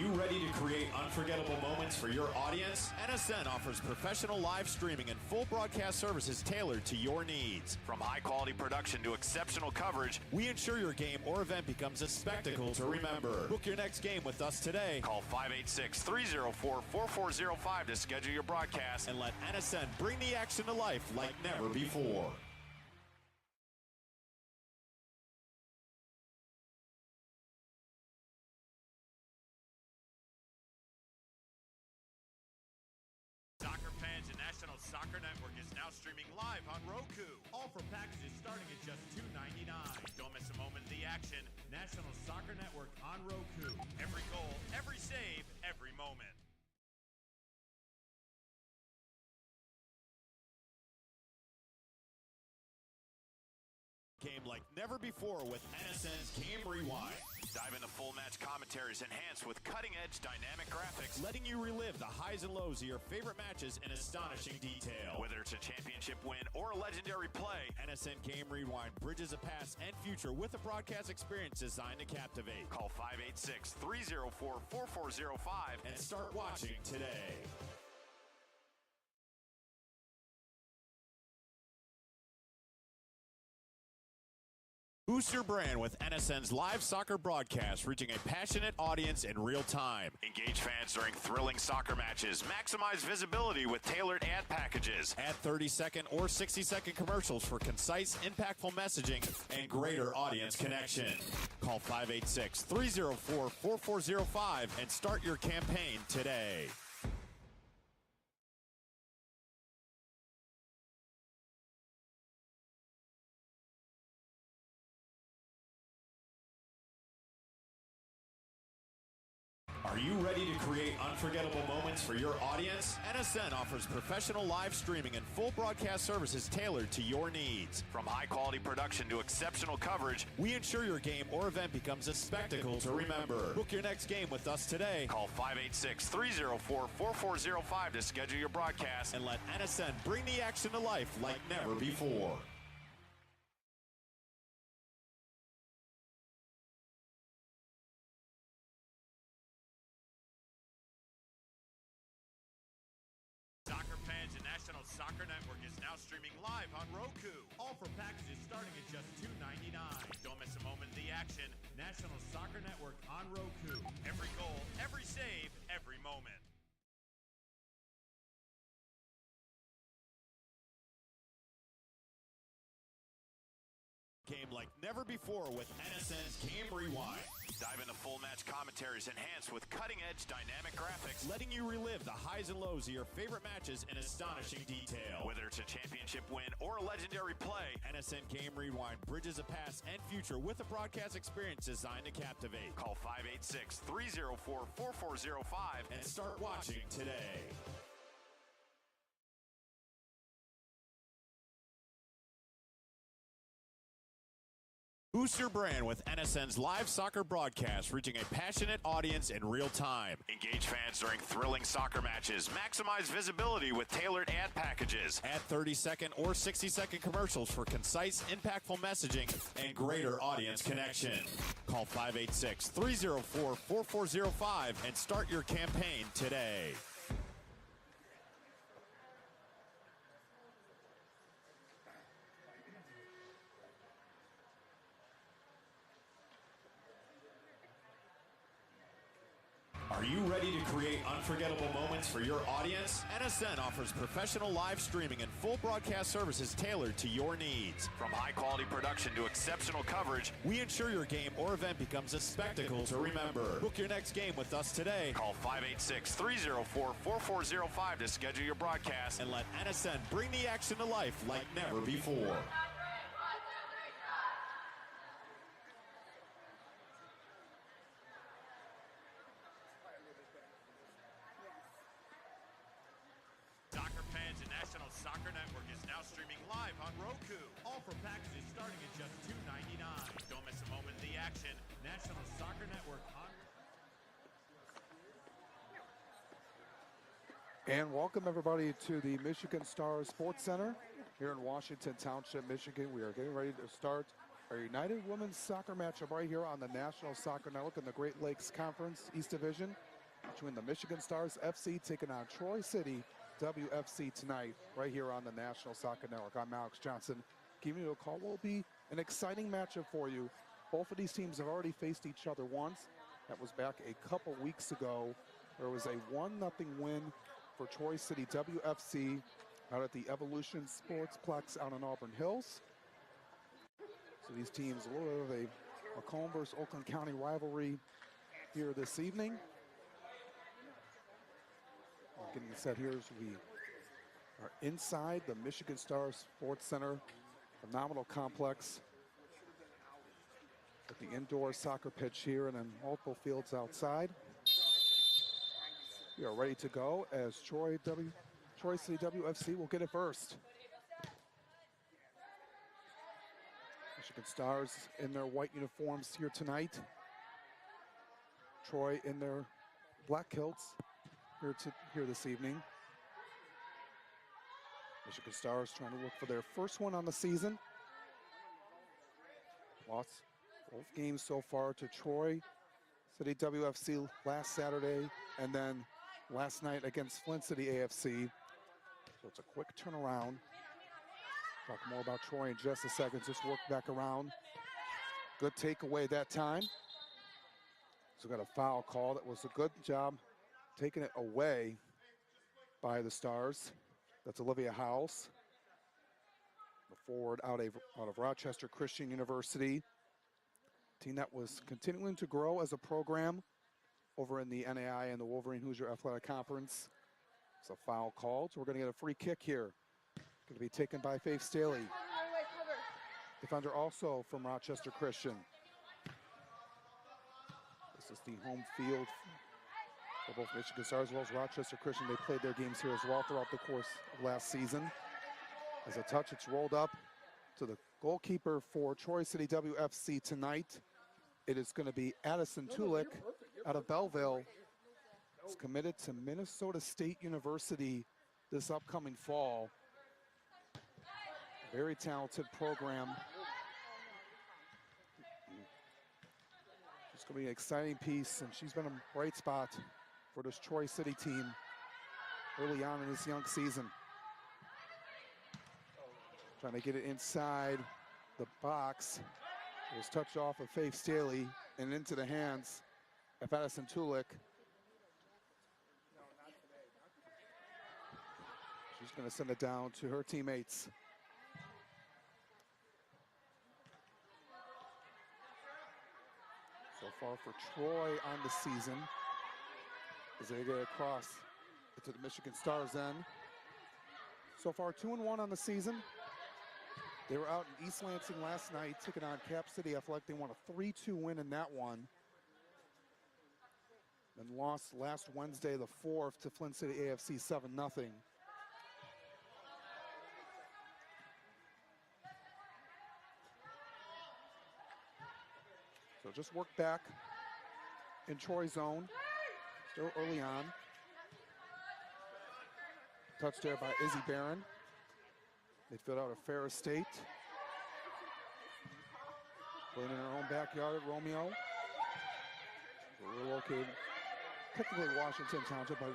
you ready to create unforgettable moments for your audience? NSN offers professional live streaming and full broadcast services tailored to your needs. From high-quality production to exceptional coverage, we ensure your game or event becomes a spectacle to remember. Book your next game with us today. Call 586-304-4405 to schedule your broadcast and let NSN bring the action to life like never before. Soccer fans, and National Soccer Network is now streaming live on Roku. All for packages starting at just $2.99. Don't miss a moment of the action. National Soccer Network on Roku. Every goal, every save, every moment. Game like never before with NSN's Game Rewind. Dive into full match commentaries enhanced with cutting-edge dynamic graphics, letting you relive the highs and lows of your favorite matches in astonishing detail. Whether it's a championship win or a legendary play, NSN Game Rewind bridges a past and future with a broadcast experience designed to captivate. Call 586-304-4405 and start watching today. Boost your brand with NSN's live soccer broadcast, reaching a passionate audience in real time. Engage fans during thrilling soccer matches. Maximize visibility with tailored ad packages. Add 30-second or 60-second commercials for concise, impactful messaging and greater audience connection. Call 586-304-4405 and start your campaign today. Are you ready to create unforgettable moments for your audience? NSN offers professional live streaming and full broadcast services tailored to your needs. From high-quality production to exceptional coverage, we ensure your game or event becomes a spectacle to remember. Book your next game with us today. Call 586-304-4405 to schedule your broadcast and let NSN bring the action to life like never before. Soccer fans, and National Soccer Network is now streaming live on Roku. All for packages starting at just $2.99. Don't miss a moment of the action. National Soccer Network on Roku. Every goal, every save, every moment. Game like never before with NSN's Game Rewind. Dive into full match commentaries enhanced with cutting-edge dynamic graphics, letting you relive the highs and lows of your favorite matches in astonishing detail. Whether it's a championship win or a legendary play, NSN Game Rewind bridges a past and future with a broadcast experience designed to captivate. Call 586-304-4405 and start watching today. Boost your brand with NSN's live soccer broadcast, reaching a passionate audience in real time. Engage fans during thrilling soccer matches. Maximize visibility with tailored ad packages. Add 30-second or 60-second commercials for concise, impactful messaging and greater audience connection. Call 586-304-4405 and start your campaign today. Are you ready to create unforgettable moments for your audience? NSN offers professional live streaming and full broadcast services tailored to your needs. From high-quality production to exceptional coverage, we ensure your game or event becomes a spectacle to remember. Book your next game with us today. Call 586-304-4405 to schedule your broadcast and let NSN bring the action to life like never before. Soccer fans, and National Soccer Network is now streaming live on Roku. All for packages starting at just $2.99. Don't miss a moment of the action. National Soccer Network on. And welcome everybody to the Michigan Star Sports Center here in Washington Township, Michigan. We are getting ready to start our United Women's Soccer matchup right here on the National Soccer Network in the Great Lakes Conference East Division. between the Michigan Stars FC taking on Troy City WFC tonight, right here on the National Soccer Network. I'm Alex Johnson, giving you a call. Will be an exciting matchup for you. Both of these teams have already faced each other once. That was back a couple weeks ago. There was a 1-0 win for Troy City WFC out at the Evolution Sportsplex out in Auburn Hills. So these teams, a little bit of a Macomb versus Oakland County rivalry here this evening. Getting set here as we are inside the Michigan Stars Sports Center phenomenal complex with the indoor soccer pitch here and then multiple fields outside. We are ready to go as Troy City WFC will get it first. Michigan Stars in their white uniforms here tonight. Troy in their black kilts here this evening. Michigan Stars trying to look for their first one on the season. Lost both games so far to Troy City WFC last Saturday and then last night against Flint City AFC. So it's a quick turnaround. Talk more about Troy in just a second. Just work back around. Good takeaway that time. So got a foul call. That was a good job taking it away by the Stars. That's Olivia House, the forward out of Rochester Christian University. Team that was continuing to grow as a program over in the NAI and the Wolverine Hoosier Athletic Conference. It's a foul called, so we're going to get a free kick here. Going to be taken by Faith Staley. Defender also from Rochester Christian. This is the home field for both Michigan Stars as well as Rochester Christian. They played their games here as well throughout the course of last season. As a touch, it's rolled up to the goalkeeper for Troy City WFC tonight. It is going to be Addison Tulik out of Belleville. He's committed to Minnesota State University this upcoming fall. Very talented program. It's going to be an exciting piece, and she's been a bright spot for this Troy City team early on in this young season. Trying to get it inside the box. It was touched off of Faith Staley and into the hands of Addison Tulik. She's going to send it down to her teammates. So far for Troy on the season, as they get across to the Michigan Stars end. So far 2-1 on the season. They were out in East Lansing last night, taking on Cap City Athletic. They won a 3-2 win in that one. Then lost last Wednesday, the 4th, to Flint City AFC 7-0. So just work back in Troy's zone. Still early on. Touch there by Izzy Barron. Midfield out of Ferris State. Playing in her own backyard at Romeo. We're located technically Washington Township, but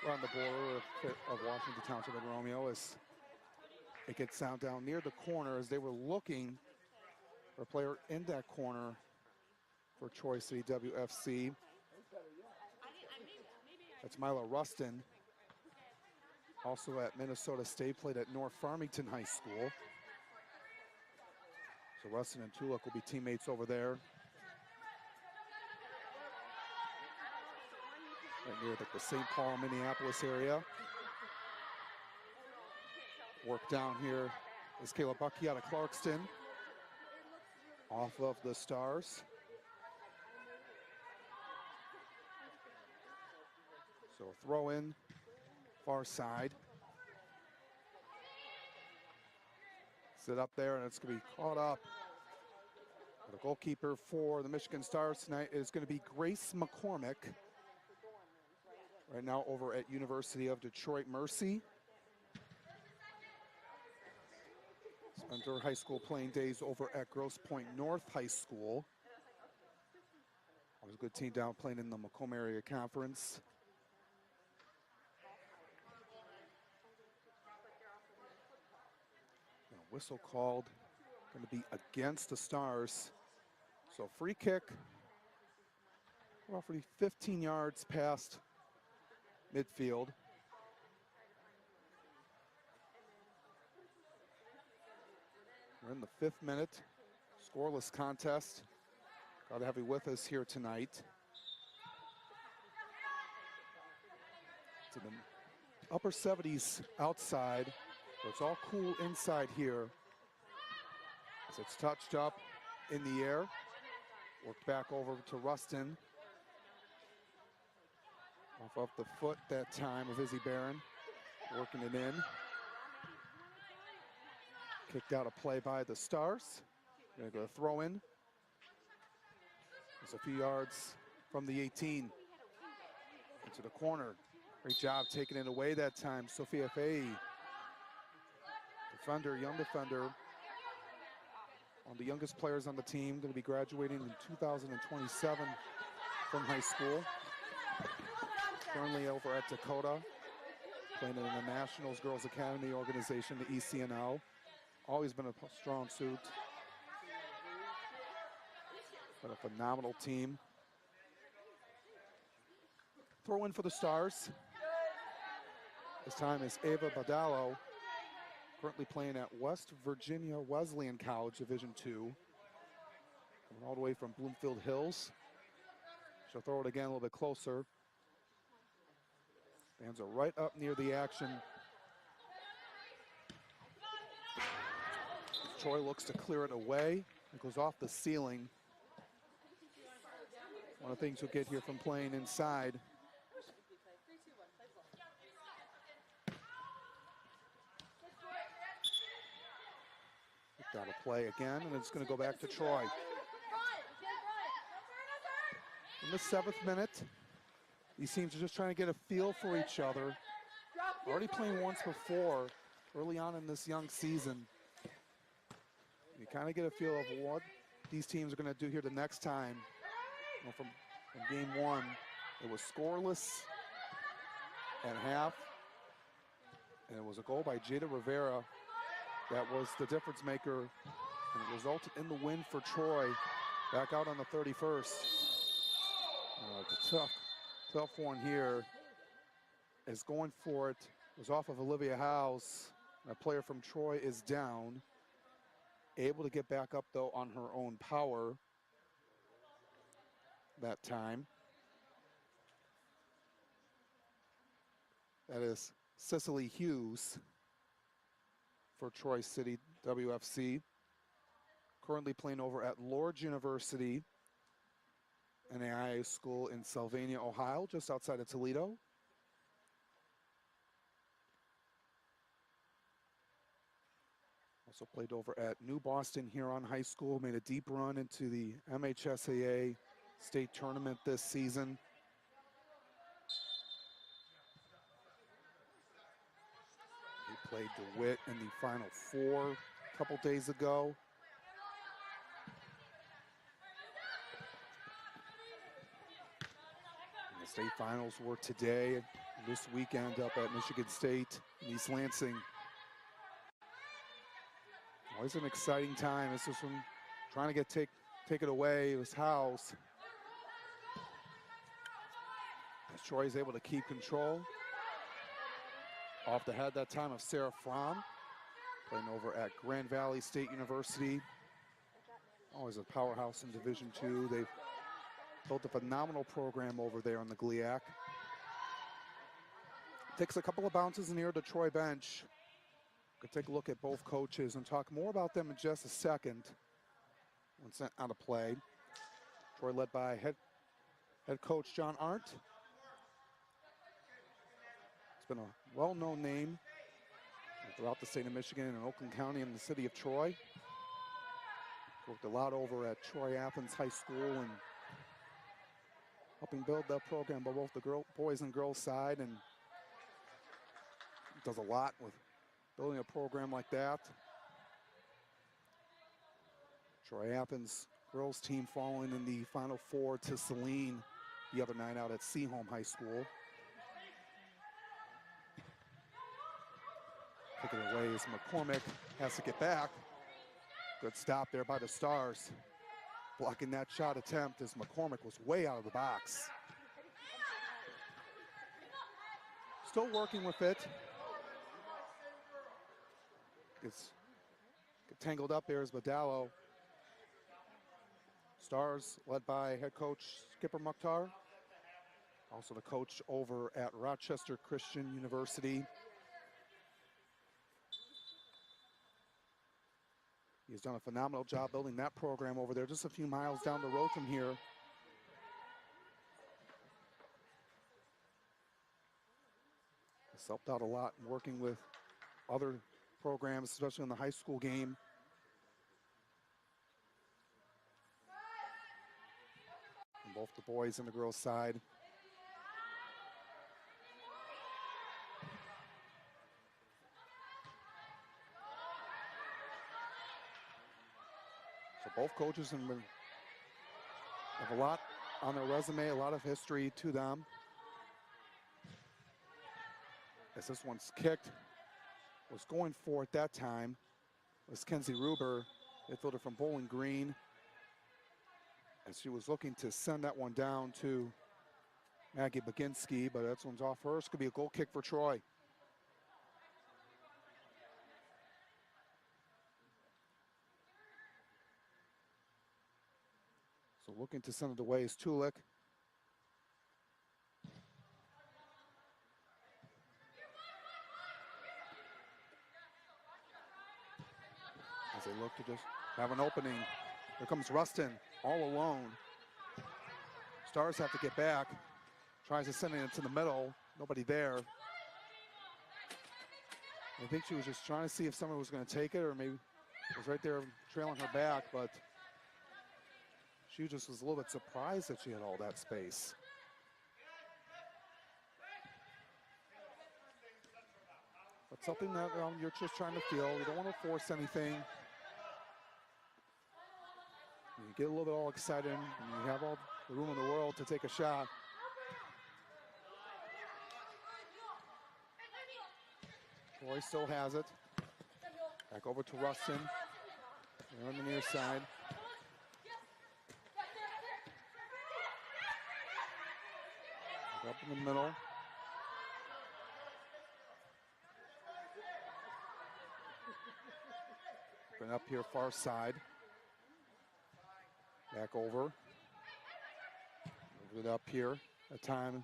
we're on the border of Washington Township and Romeo as it gets down near the corner as they were looking for a player in that corner for Troy City WFC. That's Mila Rustin. Also at Minnesota State, played at North Farmington High School. So Rustin and Tulik will be teammates over there. Right near the St. Paul, Minneapolis area. Work down here is Kayla Bucky out of Clarkston. Off of the Stars. So throw in, far side. Sit up there, and it's going to be caught up. The goalkeeper for the Michigan Stars tonight is going to be Grace McCormick. Right now over at University of Detroit Mercy. Spent her high school playing days over at Grosse Pointe North High School. Always a good team down playing in the Macomb Area Conference. And a whistle called, going to be against the Stars. So free kick, roughly 15 yards past midfield. We're in the 5th minute, scoreless contest. Glad to have you with us here tonight. To the upper 70s outside, but it's all cool inside here. As it's touched up in the air, worked back over to Rustin. Off of the foot that time of Izzy Barron, working it in. Kicked out a play by the Stars. Gonna go throw in. It's a few yards from the 18 into the corner. Great job taking it away that time. Sophia Fay, defender, young defender, one of the youngest players on the team, going to be graduating in 2027 from high school. Currently over at Dakota, playing in the Nationals Girls Academy organization, the ECNL. Always been a strong suit. But a phenomenal team. Throw in for the Stars. This time is Ava Badalo, currently playing at West Virginia Wesleyan College, Division II. Coming all the way from Bloomfield Hills. She'll throw it again a little bit closer. Fans are right up near the action. Troy looks to clear it away. It goes off the ceiling. One of the things you'll get here from playing inside. Got a play again, and it's going to go back to Troy. In the 7th minute, these teams are just trying to get a feel for each other. Already playing once before, early on in this young season. You kind of get a feel of what these teams are going to do here the next time. You know, from game 1, it was scoreless at half, and it was a goal by Jada Rivera. That was the difference maker, and it resulted in the win for Troy. Back out on the 31st. The tough one here is going for it. It was off of Olivia House. A player from Troy is down. Able to get back up, though, on her own power that time. That is Cicely Hughes for Troy City WFC. Currently playing over at Lourdes University, an AIA school in Sylvania, Ohio, just outside of Toledo. Also played over at New Boston Huron High School, made a deep run into the MHSAA state tournament this season. He played DeWitt in the Final Four a couple days ago. And the state finals were today, this weekend up at Michigan State in East Lansing. Always an exciting time. This is from trying to take it away. It was House. As Troy's able to keep control. Off the head that time of Sarah Fromm, playing over at Grand Valley State University. Always a powerhouse in Division II. They've built a phenomenal program over there on the GLIAC. Takes a couple of bounces in here to Troy bench. We'll take a look at both coaches and talk more about them in just a second. When sent out of play. Troy led by head coach John Arndt. It's been a well-known name throughout the state of Michigan and Oakland County and the city of Troy. Worked a lot over at Troy Athens High School and helping build that program by both the boys and girls side, and does a lot with building a program like that. Troy Athens girls team falling in the Final Four to Saline the other night out at Seaholm High School. Taking it away as McCormick has to get back. Good stop there by the Stars. Blocking that shot attempt as McCormick was way out of the box. Still working with it. Gets tangled up there as Badallo. Stars led by head coach Skipper Mukhtar. Also the coach over at Rochester Christian University. He's done a phenomenal job building that program over there, just a few miles down the road from here. He's helped out a lot in working with other programs, especially in the high school game. On both the boys and the girls' side. So both coaches have a lot on their resume, a lot of history to them. As this one's kicked, was going for at that time was Kenzie Ruber. They fielded from Bowling Green. As she was looking to send that one down to Maggie Baginski, but that one's off hers. Could be a goal kick for Troy. So looking to send it away is Tulik. As they look to just have an opening. Here comes Rustin, all alone. Stars have to get back. Tries to send it into the middle. Nobody there. I think she was just trying to see if someone was going to take it, or maybe it was right there trailing her back, but she just was a little bit surprised that she had all that space. But something that you're just trying to feel. You don't want to force anything. You get a little bit all excited, and you have all the room in the world to take a shot. Troy still has it. Back over to Rustin. They're on the near side. Up in the middle. Bring up here far side. Back over. Move it up here. That time.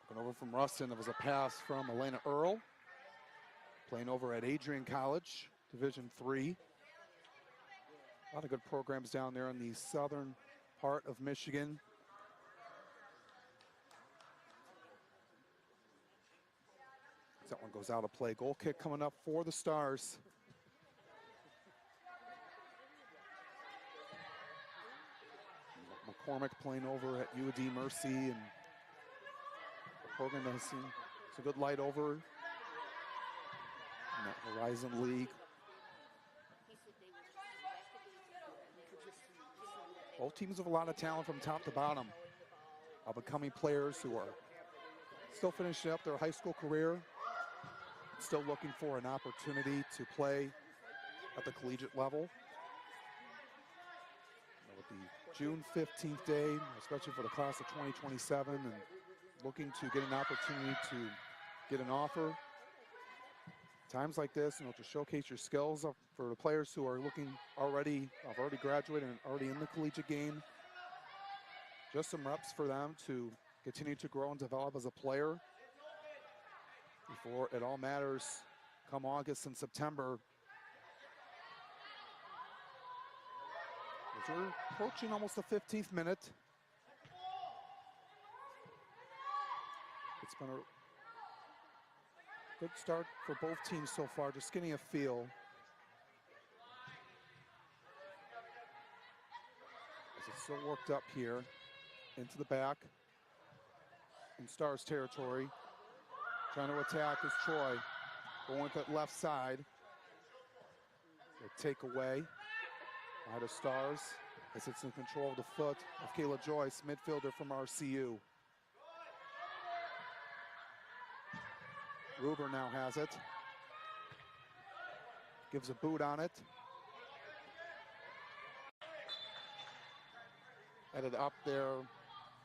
Looking over from Rustin. It was a pass from Elena Earl. Playing over at Adrian College, Division III. A lot of good programs down there in the southern part of Michigan. That one goes out of play. Goal kick coming up for the Stars. McCormick playing over at UD Mercy, and a program that has seen some good light over in that Horizon League. Both teams have a lot of talent from top to bottom. Up-and-coming players who are still finishing up their high school career, still looking for an opportunity to play at the collegiate level. With the June 15th day, especially for the class of 2027, and looking to get an opportunity to get an offer. Times like this, to showcase your skills for the players who are have already graduated and already in the collegiate game. Just some reps for them to continue to grow and develop as a player before it all matters come August and September. As we're approaching almost the 15th minute. It's been a good start for both teams so far, just getting a feel. As it's still worked up here into the back in Stars territory. Trying to attack is Troy. Going with that left side. The takeaway. Ida Stars as it's in control of the foot of Kayla Joyce, midfielder from RCU. Ruber now has it. Gives a boot on it. Headed up there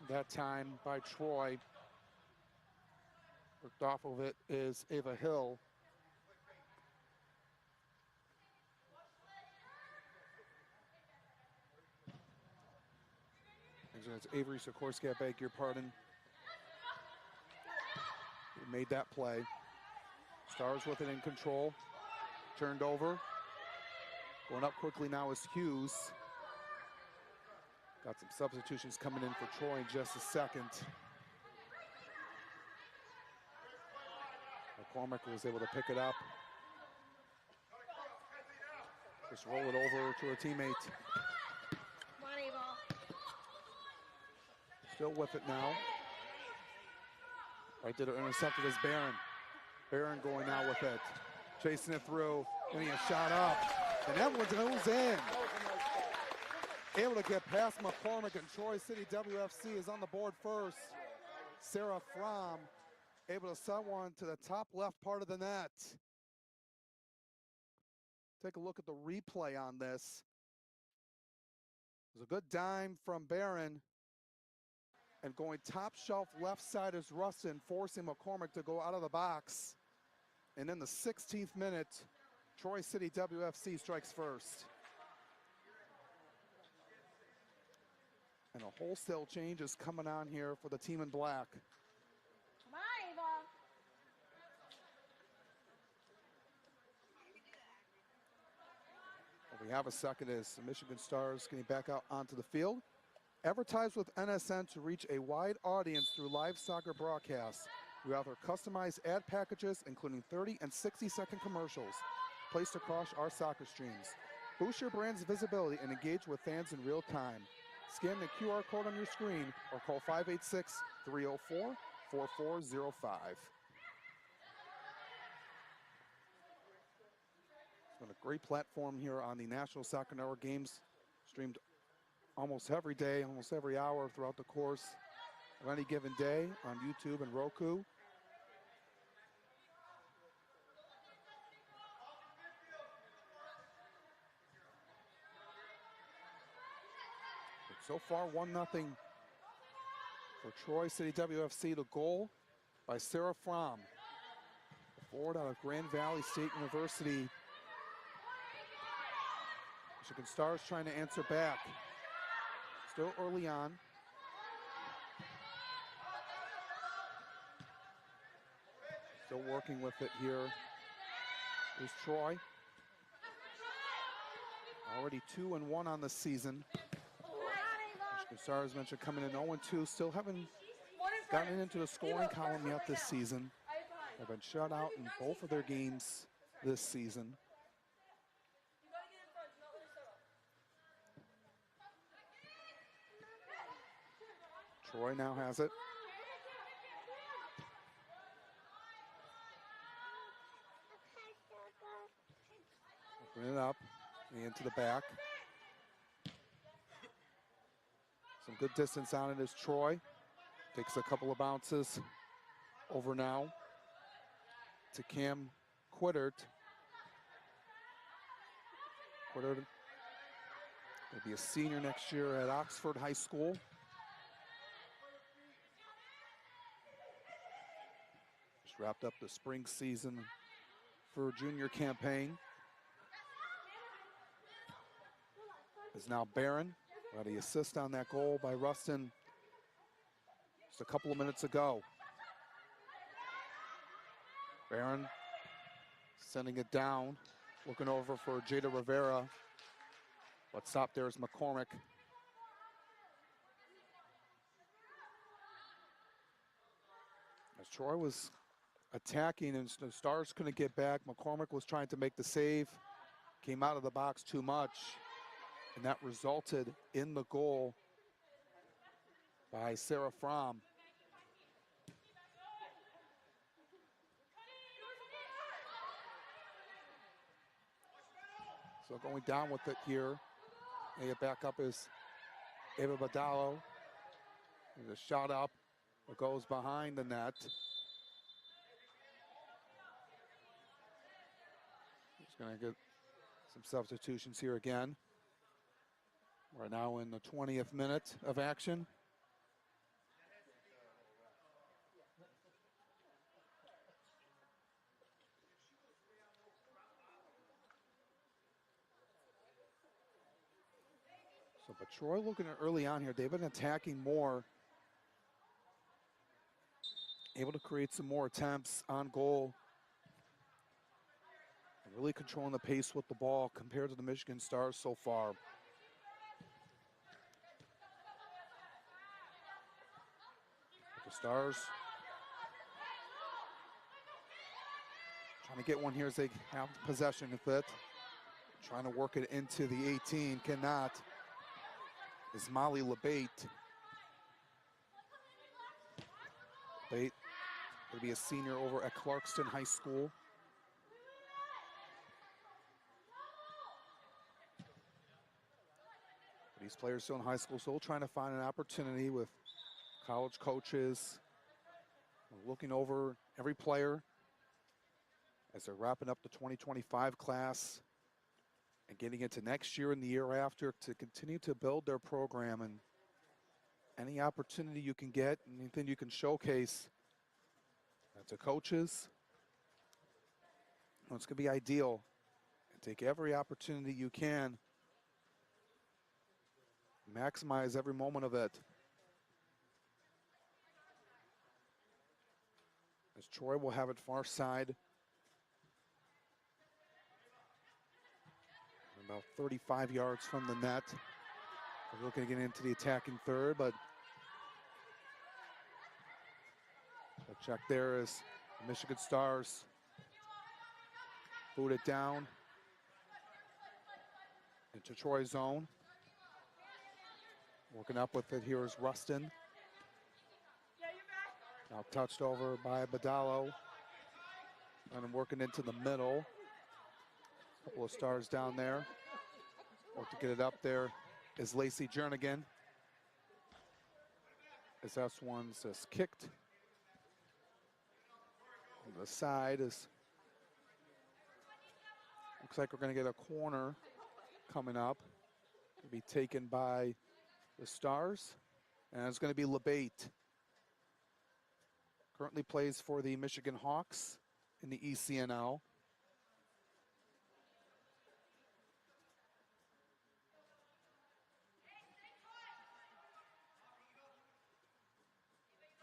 that time by Troy. Worked off of it is Ava Hill. It's Avery Sikorsky, I beg your pardon. He made that play. Stars with it in control. Turned over. Going up quickly now is Hughes. Got some substitutions coming in for Troy in just a second. McCormick was able to pick it up. Just roll it over to her teammate. Still with it now. Right to the intercepted is Barron. Barron going now with it. Chasing it through, getting a shot up. And that one goes in. Able to get past McCormick, and Troy City WFC is on the board first. Sarah Fromm able to set one to the top left part of the net. Take a look at the replay on this. It was a good dime from Barron. And going top shelf left side is Rustin, forcing McCormick to go out of the box. And in the 16th minute, Troy City WFC strikes first. And a wholesale change is coming on here for the team in black. Come on, Ava. What we have a second is the Michigan Stars getting back out onto the field. Advertise with NSN to reach a wide audience through live soccer broadcasts. We offer customized ad packages, including 30 and 60-second commercials placed across our soccer streams. Boost your brand's visibility and engage with fans in real time. Scan the QR code on your screen or call 586-304-4405. It's been a great platform here on the National Soccer Network. Games streamed almost every day, almost every hour throughout the course of any given day on YouTube and Roku. But so far, 1-0 for Troy City WFC. The goal by Sarah Fromm, a forward out of Grand Valley State University. Michigan Stars trying to answer back. Still early on. Still working with it here is Troy. Already 2-1 on the season. Michigan Stars mentioned coming in 0-2. Still haven't gotten into the scoring column yet this season. They've been shut out in both of their games this season. Troy now has it. Open it up, into the back. Some good distance on it is Troy. Takes a couple of bounces over now to Cam Quittert. Quittert will be a senior next year at Oxford High School. Just wrapped up the spring season for a junior campaign. Is now Barron. Got the assist on that goal by Rustin just a couple of minutes ago. Barron sending it down, looking over for Jada Rivera. What stopped there is McCormick. As Troy was attacking and the Stars couldn't get back, McCormick was trying to make the save, came out of the box too much, and that resulted in the goal by Sarah Fromm. So going down with it here Back up is Ava Badalo. There's a shot up. It goes behind the net. He's going to get some substitutions here again. We're now in the 20th minute of action. So, but Troy looking at early on here, they've been attacking more, able to create some more attempts on goal, and really controlling the pace with the ball compared to the Michigan Stars so far. But the Stars trying to get one here as they have possession of it. Trying to work it into the 18, cannot. Is Molly Labate. Labate will be a senior over at Clarkston High School. These players still in high school, still trying to find an opportunity with college coaches, looking over every player as they're wrapping up the 2025 class and getting into next year and the year after to continue to build their program. And any opportunity you can get, anything you can showcase to coaches, it's going to be ideal. And take every opportunity you can, maximize every moment of it. As Troy will have it far side. About 35 yards from the net. We're looking to get into the attacking third, but the check there is the Michigan Stars boot it down into Troy's zone. Working up with it here is Rustin. Now touched over by Badalo. And working into the middle. Couple of Stars down there. Work to get it up there is Lacey Jernigan. As S1's just kicked. On the side is, looks like we're going to get a corner coming up. Will be taken by the Stars, and it's going to be Labate. Currently plays for the Michigan Hawks in the ECNL.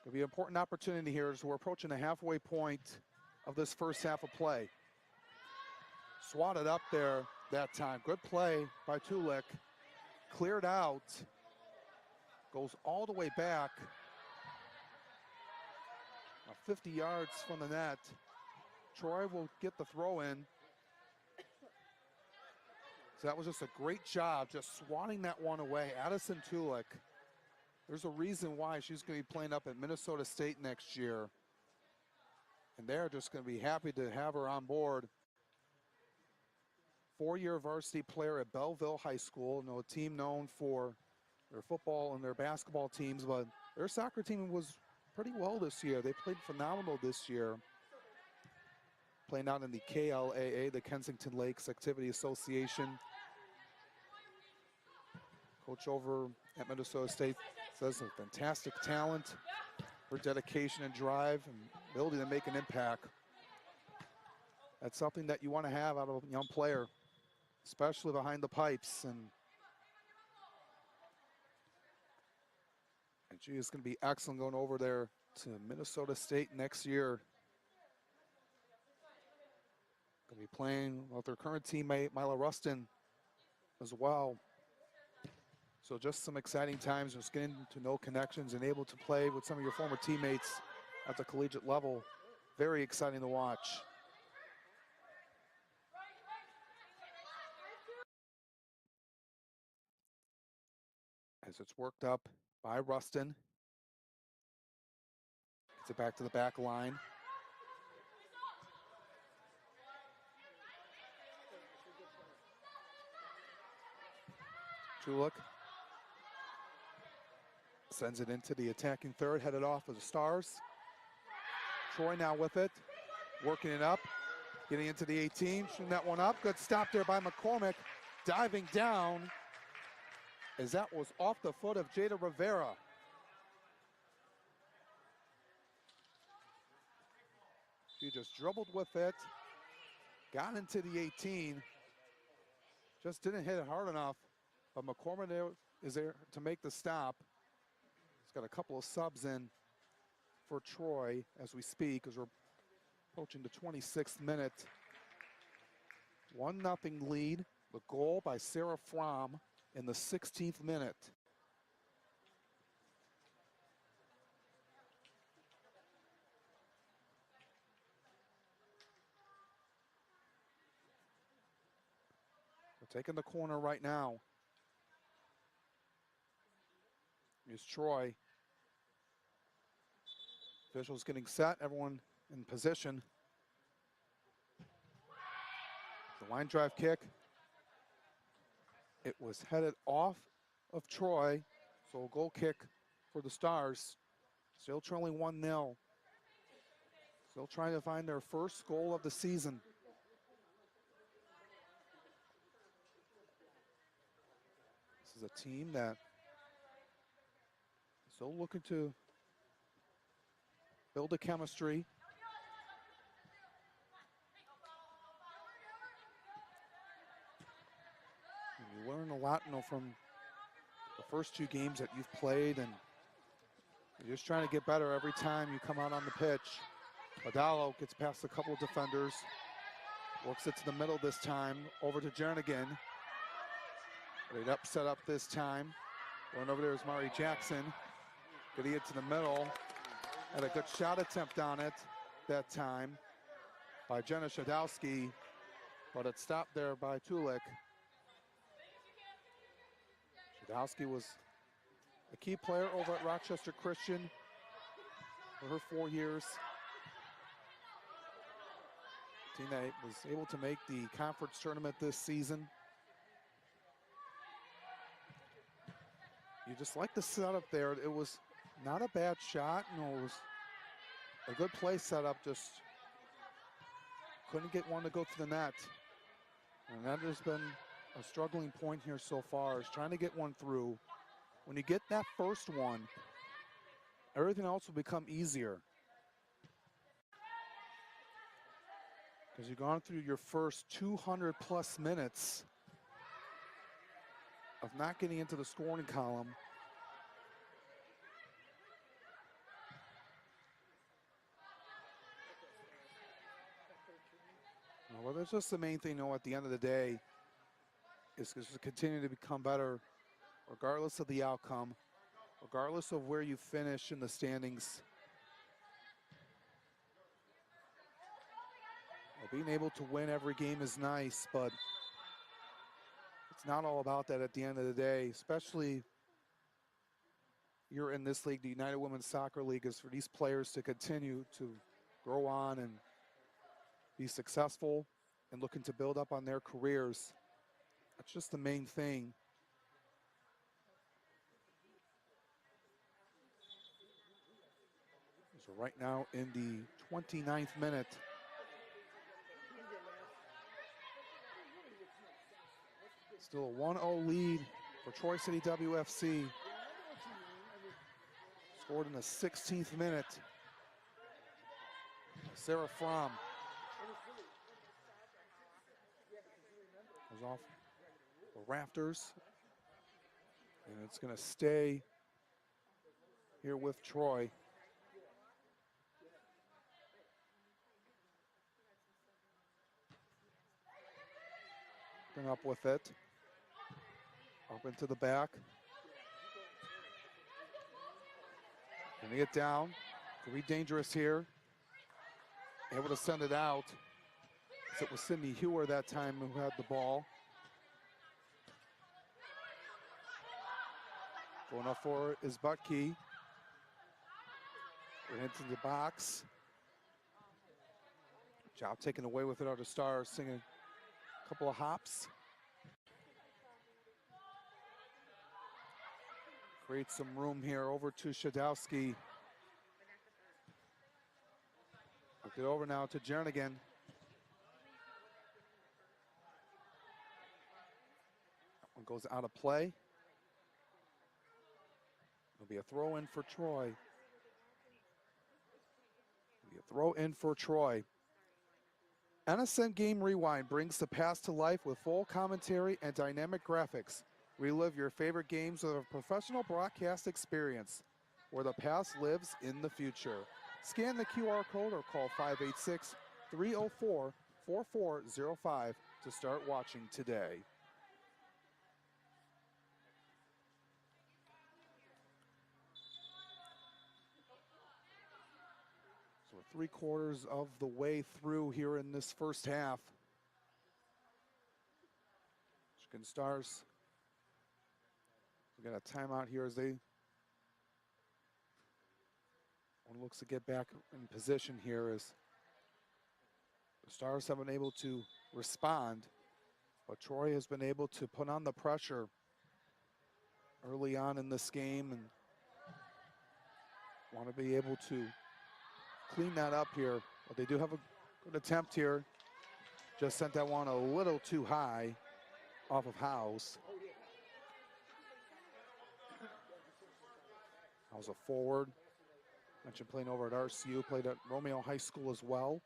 It'll be an important opportunity here as we're approaching the halfway point of this first half of play. Swatted up there that time. Good play by Tulik. Cleared out. Goes all the way back. 50 yards from the net. Troy will get the throw in. So that was just a great job, just swatting that one away. Addison Tulik. There's a reason why she's going to be playing up at Minnesota State next year. And they're just going to be happy to have her on board. Four-year varsity player at Belleville High School. You know, a team known for their football and their basketball teams, but their soccer team was pretty well this year. They played phenomenal this year. Playing out in the KLAA, the Kensington Lakes Activity Association. Coach over at Minnesota State says a fantastic talent, her dedication and drive and ability to make an impact. That's something that you want to have out of a young player, especially behind the pipes. And she is going to be excellent going over there to Minnesota State next year. Going to be playing with their current teammate, Mila Rustin, as well. So just some exciting times, just getting to know connections and able to play with some of your former teammates at the collegiate level. Very exciting to watch. As it's worked up by Rustin. Gets it back to the back line. Chulik sends it into the attacking third, headed off of the Stars. Troy now with it, working it up, getting into the 18, shooting that one up. Good stop there by McCormick, diving down as that was off the foot of Jada Rivera. She just dribbled with it, got into the 18, just didn't hit it hard enough, but McCormick is there to make the stop. He's got a couple of subs in for Troy as we speak, as we're approaching the 26th minute. 1-0 lead, the goal by Sarah Fromm in the 16th minute. We're taking the corner right now. Here's Troy. Officials getting set, everyone in position. The line drive kick. It was headed off of Troy, so a goal kick for the Stars. Still trailing 1-0. Still trying to find their first goal of the season. This is a team that is still looking to build a chemistry. And you learn a lot, from the first 2 games that you've played, and you're just trying to get better every time you come out on the pitch. Badalo gets past a couple of defenders, works it to the middle this time, over to Jernigan. Great set up this time. Going over there is Mari Jackson. Getting it to the middle. Had a good shot attempt on it that time by Jenna Shadowski, but it stopped there by Tulik. Shadowski was a key player over at Rochester Christian for her 4 years. Team that was able to make the conference tournament this season. You just like the setup there. It was not a bad shot. No, it was a good play setup. Just couldn't get one to go to the net. And that has been a struggling point here so far, is trying to get one through. When you get that first one, everything else will become easier. Because you've gone through your first 200 plus minutes of not getting into the scoring column. Well, that's just the main thing, at the end of the day, is to continue to become better, regardless of the outcome, regardless of where you finish in the standings. Being able to win every game is nice, but it's not all about that at the end of the day, especially you're in this league, the United Women's Soccer League, is for these players to continue to grow on and be successful and looking to build up on their careers. That's just the main thing. So right now in the 29th minute, still a 1-0 lead for Troy City WFC. Scored in the 16th minute. Sarah Fromm goes off the rafters, and it's going to stay here with Troy. Bring up with it. Up into the back. Bring it down. Could be dangerous here. Able to send it out. It was Sydney Hewer that time who had the ball. Going up for is Butke. We're into the box. Job taken away with it out of Stars, singing a couple of hops. Create some room here over to Shadowski. Look it over now to Jernigan. That one goes out of play. It'll be a throw in for Troy. It'll be a throw in for Troy. NSN Game Rewind brings the past to life with full commentary and dynamic graphics. Relive your favorite games with a professional broadcast experience where the past lives in the future. Scan the QR code or call 586-304-4405 to start watching today. So we're 3/4 of the way through here in this first half. Michigan Stars. We got a timeout here as they one looks to get back in position here as the Stars haven't been able to respond, but Troy has been able to put on the pressure early on in this game and want to be able to clean that up here. But they do have a good attempt here. Just sent that one a little too high off of House. I was a forward. Mentioned playing over at RCU, played at Romeo High School as well.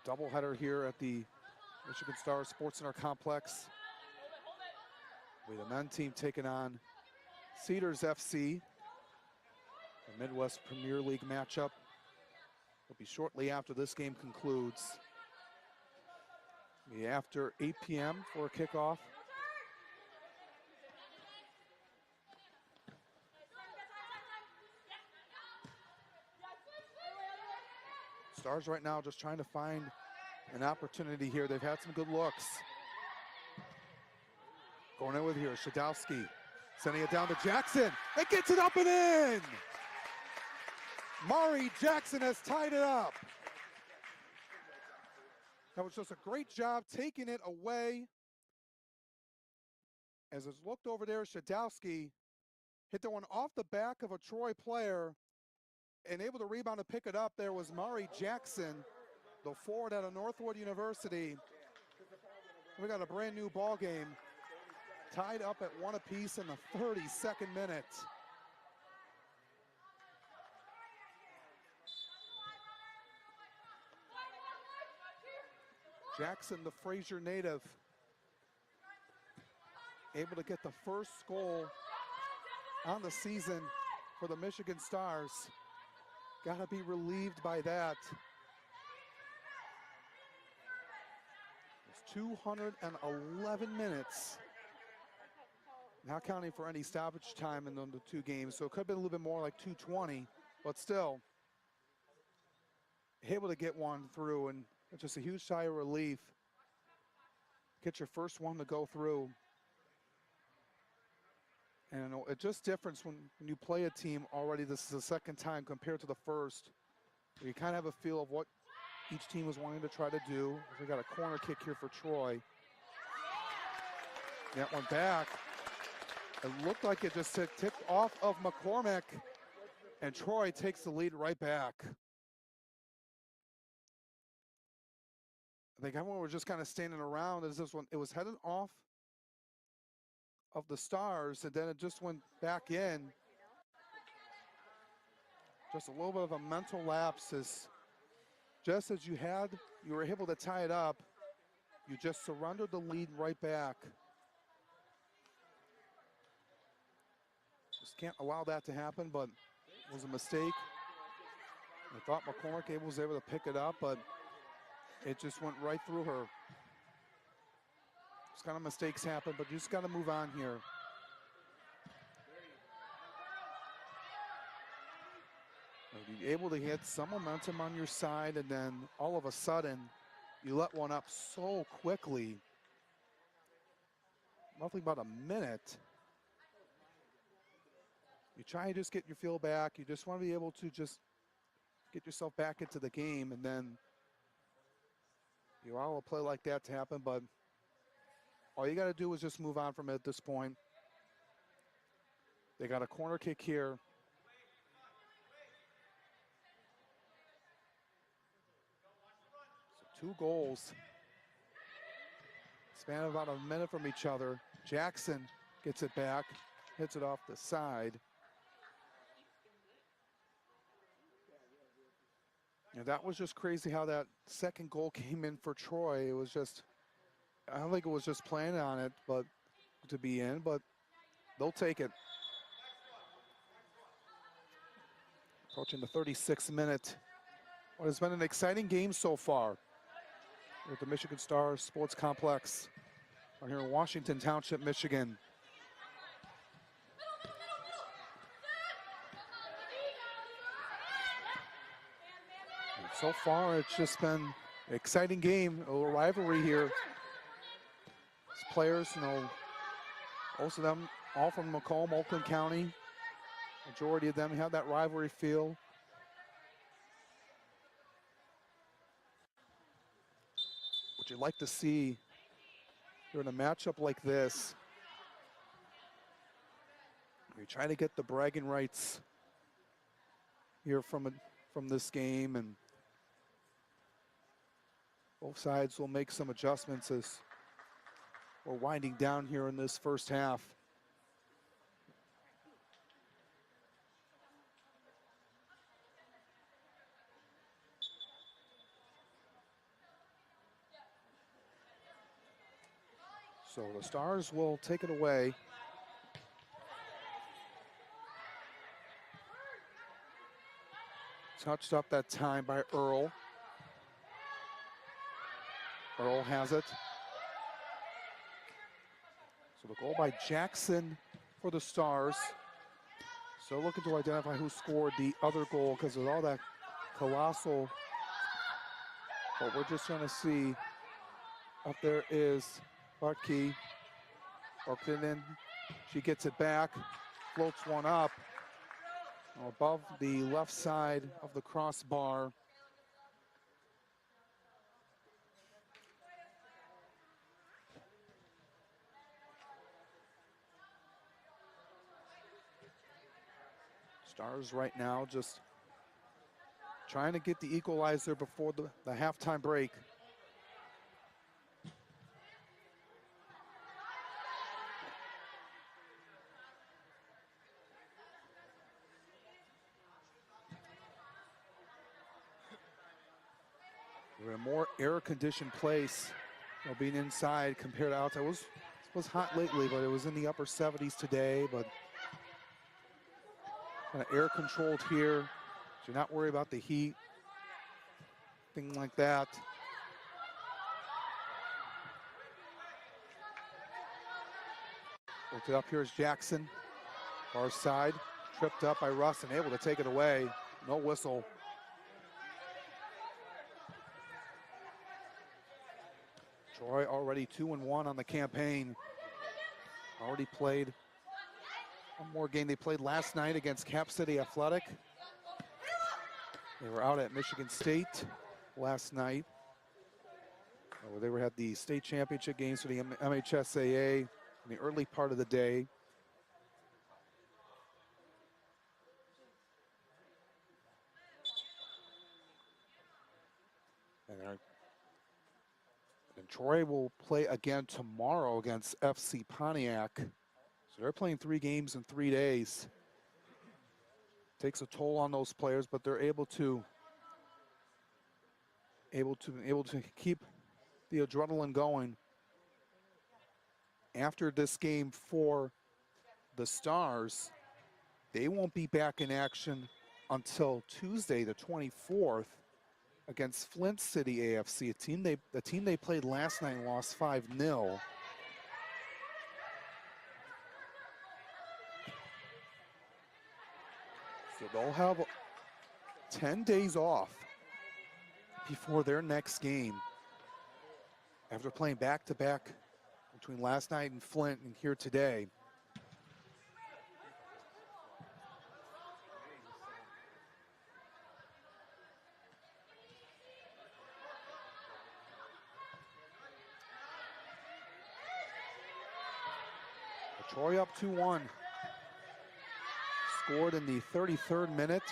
Doubleheader here at the Michigan Stars Sports Center Complex. With the men team taking on Cedars FC. The Midwest Premier League matchup will be shortly after this game concludes. Be after 8 p.m. for a kickoff. Stars right now just trying to find an opportunity here. They've had some good looks. Going in with here, Shadowski. Sending it down to Jackson. It gets it up and in! Mari Jackson has tied it up. That was just a great job taking it away. As it's looked over there, Shadowski hit the one off the back of a Troy player and able to rebound and pick it up. There was Mari Jackson, the forward out of Northwood University. We got a brand new ball game. Tied up at 1 apiece in the 32nd minute. Jackson, the Fraser native, able to get the first goal on the season for the Michigan Stars. Got to be relieved by that. It's 211 minutes. Not counting for any stoppage time in the two games, so it could have been a little bit more like 220, but still able to get one through, and it's just a huge sigh of relief. Get your first one to go through. And it's just difference when you play a team already. This is the second time compared to the first. You kind of have a feel of what each team was wanting to try to do. We got a corner kick here for Troy. That one back. It looked like it just tipped off of McCormick, and Troy takes the lead right back. I think everyone was just kind of standing around as this one, it was headed off of the Stars, and then it just went back in. Just a little bit of a mental lapse as just as you were able to tie it up, you just surrendered the lead right back. Just can't allow that to happen, but it was a mistake. I thought McCormick was able to pick it up, but it just went right through her. Those kind of mistakes happen, but you just got to move on here. You're able to get some momentum on your side, and then all of a sudden, you let one up so quickly. Roughly about a minute. You try and just get your feel back. You just want to be able to just get yourself back into the game, and then You allow a play like that to happen, but all you got to do is just move on from it at this point. They got a corner kick here. So 2 goals. Span of about a minute from each other. Jackson gets it back, hits it off the side. And that was just crazy how that second goal came in for Troy. It was just, I don't think it was just planning on it, but to be in, but they'll take it. Approaching the 36th minute. What has been an exciting game so far with the Michigan Stars Sports Complex here in Washington Township, Michigan. And so far, it's just been an exciting game, a little rivalry here. These players, you know, most of them all from Macomb, Oakland County. Majority of them have that rivalry feel. What you'd like to see during a matchup like this, you try to get the bragging rights here from this game, and both sides will make some adjustments as we're winding down here in this first half. So the Stars will take it away. Touched up that time by Earl. Earl has it. So the goal by Jackson for the Stars. So looking to identify who scored the other goal because of all that colossal. But we're just trying to see. Up there is Bucky. Buchanan. She gets it back. Floats one up. Above the left side of the crossbar. Stars right now just trying to get the equalizer before the halftime break. We're in a more air-conditioned place, you know, being inside compared to outside. It was hot lately, but it was in the upper 70s today, but kind of air-controlled here. So you're not worried about the heat, thing like that. Looked it up, here's Jackson. Far side, tripped up by Russ and able to take it away. No whistle. Troy already 2-1 on the campaign. Already played one more game. They played last night against Cap City Athletic. They were out at Michigan State last night. They had the state championship games for the MHSAA in the early part of the day. And Troy will play again tomorrow against FC Pontiac. So they're playing 3 games in 3 days. Takes a toll on those players, but they're able to keep the adrenaline going. After this game for the Stars, they won't be back in action until Tuesday, the 24th, against Flint City AFC, the team they played last night and lost 5-0. So they'll have 10 days off before their next game after playing back-to-back between last night and Flint and here today. Troy up 2-1. Scored in the 33rd minute.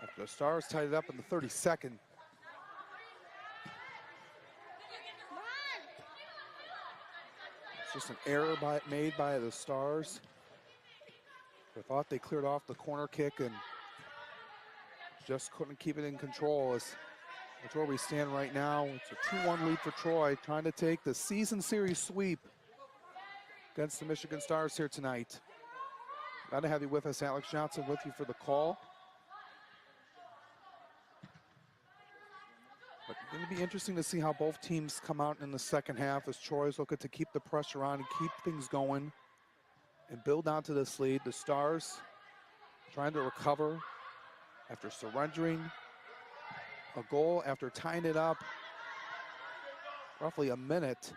After the Stars tied it up in the 32nd. It's just an error made by the Stars. I thought they cleared off the corner kick and just couldn't keep it in control. That's where we stand right now. It's a 2-1 lead for Troy, trying to take the season series sweep against the Michigan Stars here tonight. Glad to have you with us, Alex Johnson, with you for the call. But it's going to be interesting to see how both teams come out in the second half as Troy's looking to keep the pressure on and keep things going and build onto this lead. The Stars trying to recover after surrendering a goal after tying it up roughly a minute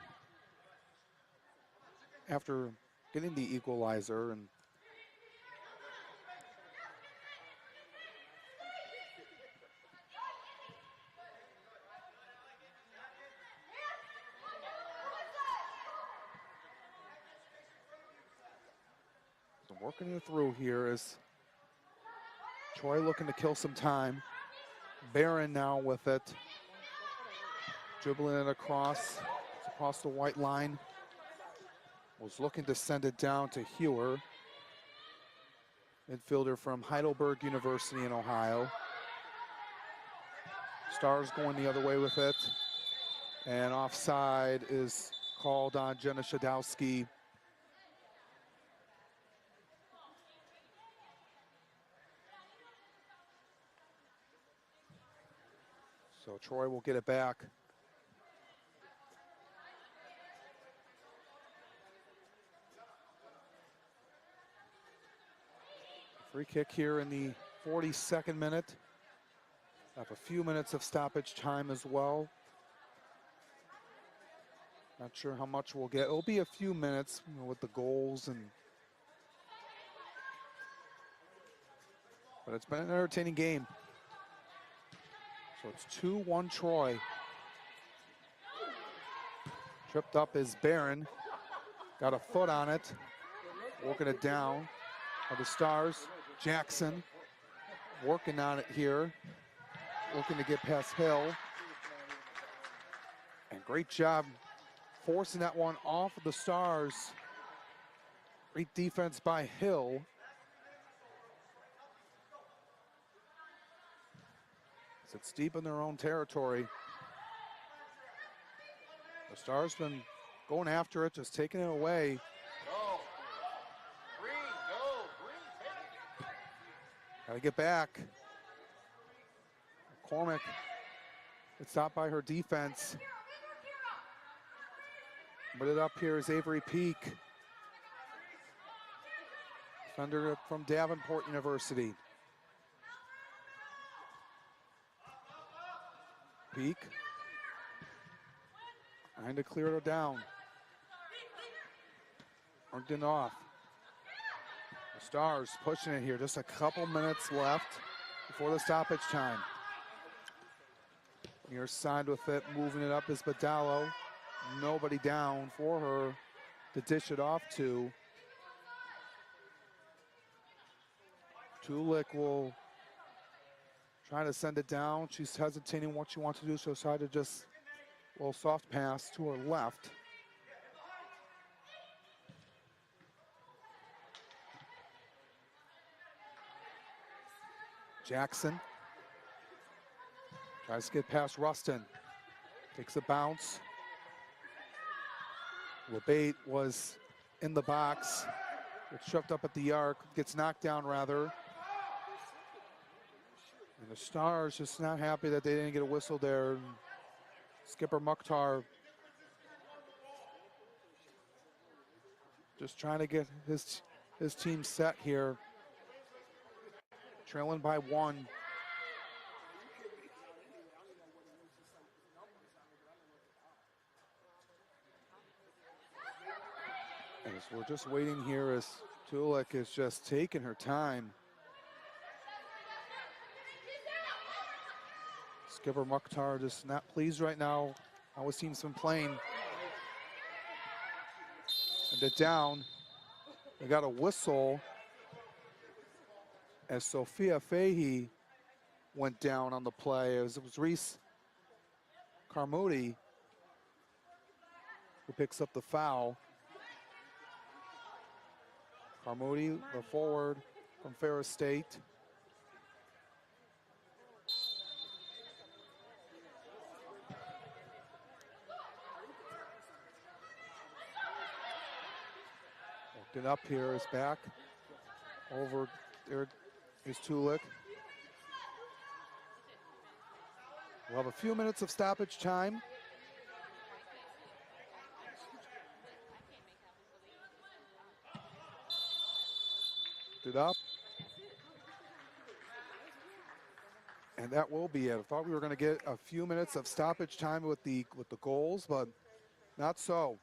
after getting the equalizer. And so working it through here is Troy looking to kill some time. Barron now with it, dribbling it across the white line. Was looking to send it down to Hewer, midfielder from Heidelberg University in Ohio. Stars going the other way with it, and offside is called on Jenna Shadowski. So Troy will get it back. Free kick here in the 42nd minute. Have a few minutes of stoppage time as well. Not sure how much we'll get. It'll be a few minutes, you know, with the goals but it's been an entertaining game. So it's 2-1 Troy. Tripped up is Barron. Got a foot on it. Working it down. Are the Stars. Jackson working on it here. Looking to get past Hill. And great job forcing that one off of the Stars. Great defense by Hill. It's deep in their own territory. The Stars been going after it, just taking it away. Got to get back. McCormick gets stopped by her defense. Put it up here is Avery Peak. Defender from Davenport University. Peak. Trying to clear it down. Ogden off. The Stars pushing it here. Just a couple minutes left before the stoppage time. Near side with it, moving it up is Badallo. Nobody down for her to dish it off to. Tulik will try to send it down. She's hesitating what she wants to do, so decided to just a little soft pass to her left. Jackson tries to get past Rustin. Takes a bounce. LeBate was in the box. Gets shoved up at the arc. Gets knocked down, rather. And the Stars just not happy that they didn't get a whistle there. Skipper Mukhtar just trying to get his team set here. Trailing by 1. As we're just waiting here as Tulik is just taking her time. Skipper Mukhtar just not pleased right now how his team's been playing. And it down. They got a whistle as Sophia Fahey went down on the play. It was Reese Carmody who picks up the foul. Carmody, the forward from Ferris State. Worked it up here, is back. Over there is Tulik. We'll have a few minutes of stoppage time. It up. And that will be it. I thought we were going to get a few minutes of stoppage time with the goals, but not so.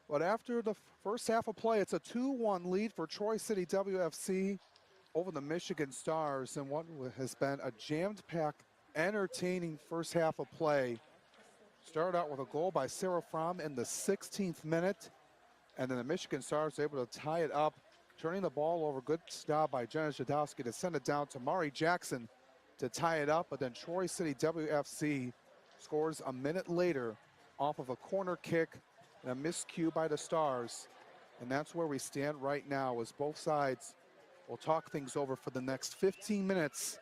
But after the first half of play, it's a 2-1 lead for Troy City WFC over the Michigan Stars, and what has been a jammed-packed, entertaining first half of play. Started out with a goal by Sarah Fromm in the 16th minute, and then the Michigan Stars were able to tie it up, turning the ball over. Good stop by Jenna Jadowski to send it down to Mari Jackson to tie it up, but then Troy City WFC scores a minute later off of a corner kick and a miscue by the Stars. And that's where we stand right now, as both sides will talk things over for the next 15 minutes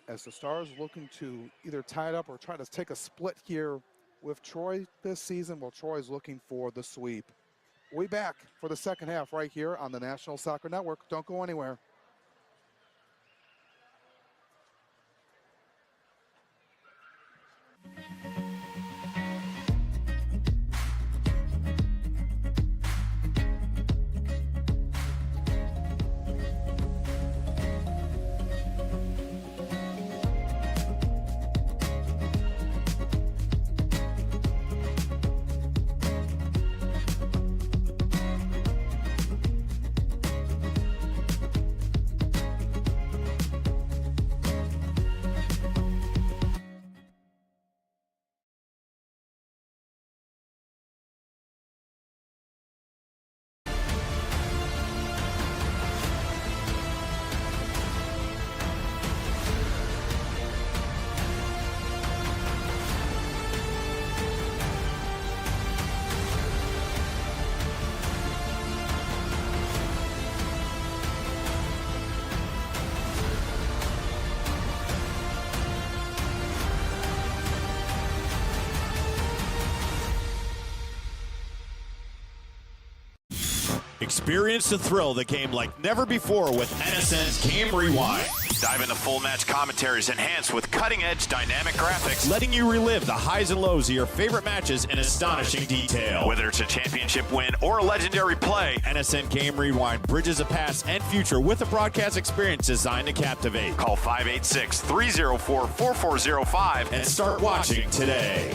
as the Stars looking to either tie it up or try to take a split here with Troy this season, while Troy's looking for the sweep. We'll be back for the second half right here on the National Soccer Network. Don't go anywhere. Experience the thrill of the game like never before with NSN's Game Rewind. Dive into full match commentaries enhanced with cutting-edge dynamic graphics, letting you relive the highs and lows of your favorite matches in astonishing detail. Whether it's a championship win or a legendary play, NSN Game Rewind bridges the past and future with a broadcast experience designed to captivate. Call 586-304-4405 and start watching today.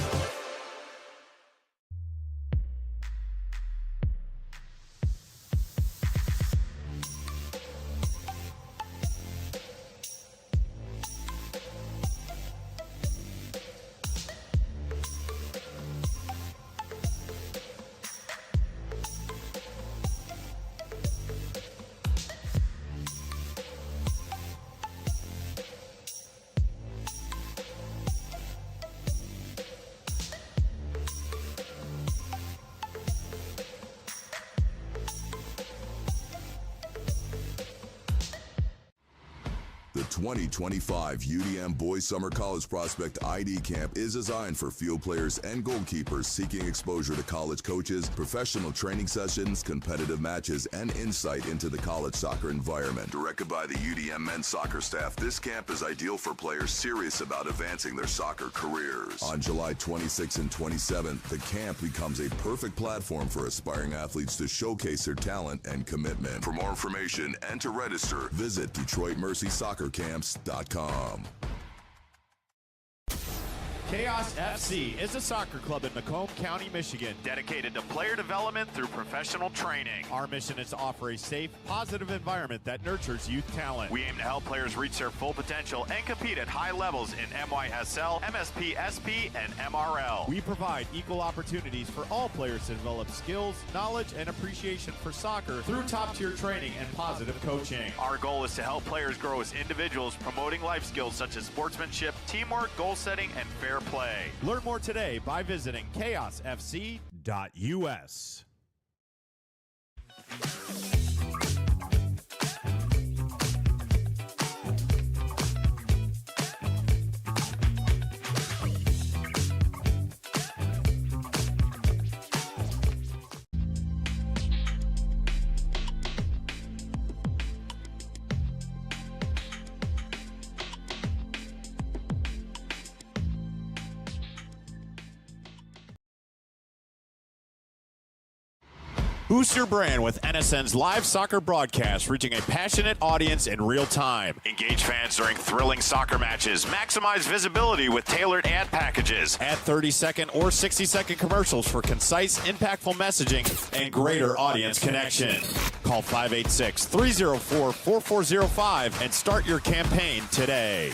The 2025 UDM Boys Summer College Prospect ID Camp is designed for field players and goalkeepers seeking exposure to college coaches, professional training sessions, competitive matches, and insight into the college soccer environment. Directed by the UDM men's soccer staff, this camp is ideal for players serious about advancing their soccer careers. On July 26th and 27th, the camp becomes a perfect platform for aspiring athletes to showcase their talent and commitment. For more information and to register, visit DetroitMercySoccerCamps.com. Chaos FC is a soccer club in Macomb County, Michigan, dedicated to player development through professional training. Our mission is to offer a safe, positive environment that nurtures youth talent. We aim to help players reach their full potential and compete at high levels in MYSL, MSP, SP, and MRL. We provide equal opportunities for all players to develop skills, knowledge, and appreciation for soccer through top-tier training and positive coaching. Our goal is to help players grow as individuals, promoting life skills such as sportsmanship, teamwork, goal setting, and fair play. Learn more today by visiting chaosfc.us. Boost your brand with NSN's live soccer broadcast, reaching a passionate audience in real time. Engage fans during thrilling soccer matches. Maximize visibility with tailored ad packages. Add 30-second or 60-second commercials for concise, impactful messaging and greater audience connection. Call 586-304-4405 and start your campaign today.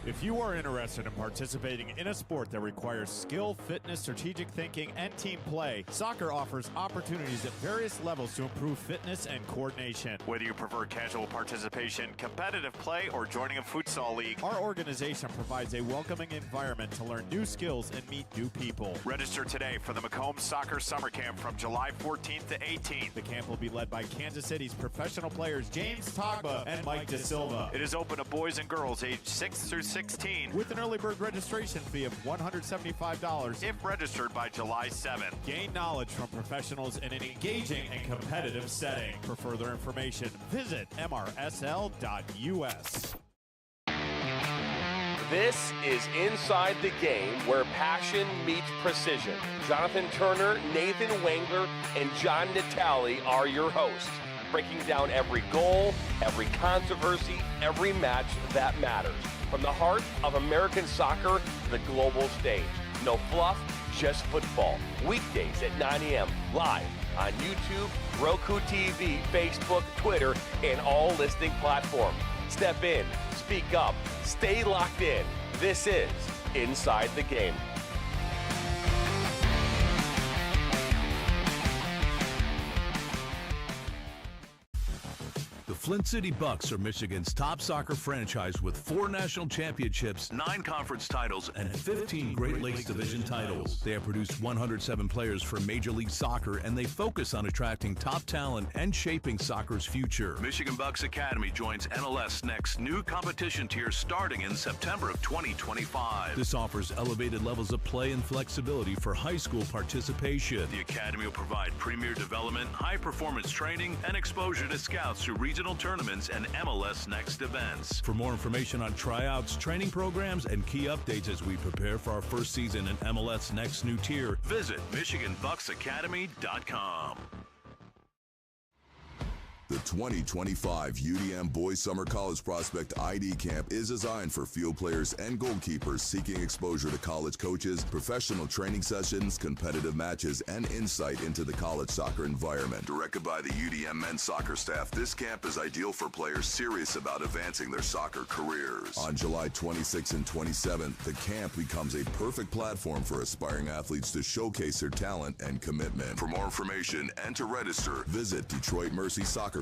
If you are interested in participating in a sport that requires skill, fitness, strategic thinking, and team play, soccer offers opportunities at various levels to improve fitness and coordination. Whether you prefer casual participation, competitive play, or joining a futsal league, our organization provides a welcoming environment to learn new skills and meet new people. Register today for the Macomb Soccer Summer Camp from July 14th to 18th. The camp will be led by Kansas City's professional players James Togba and Mike De Silva. It is open to boys and girls aged 6 through 16 with an early bird registration fee of $175 if registered by July 7th. Gain knowledge from professionals in an engaging and competitive setting. For further information, visit mrsl.us. This is Inside the Game, where passion meets precision. Jonathan Turner, Nathan Wangler, and John Natale are your hosts, breaking down every goal, every controversy, every match that matters. From the heart of American soccer to the global stage. No fluff, just football. Weekdays at 9 a.m. live on YouTube, Roku TV, Facebook, Twitter, and all listening platforms. Step in, speak up, stay locked in. This is Inside the Game. The Flint City Bucks are Michigan's top soccer franchise with 4 national championships, 9 conference titles, and 15 Great Lakes Division titles. They have produced 107 players for Major League Soccer, and they focus on attracting top talent and shaping soccer's future. Michigan Bucks Academy joins NLS Next new competition tier starting in September of 2025. This offers elevated levels of play and flexibility for high school participation. The Academy will provide premier development, high-performance training, and exposure to scouts through regional tournaments and MLS Next events. For more information on tryouts, training programs, and key updates as we prepare for our first season in MLS Next new tier, visit MichiganBucksAcademy.com. The 2025 UDM Boys Summer College Prospect ID Camp is designed for field players and goalkeepers seeking exposure to college coaches, professional training sessions, competitive matches, and insight into the college soccer environment. Directed by the UDM men's soccer staff, this camp is ideal for players serious about advancing their soccer careers. On July 26th and 27th, the camp becomes a perfect platform for aspiring athletes to showcase their talent and commitment. For more information and to register, visit DetroitMercySoccerCamps.com.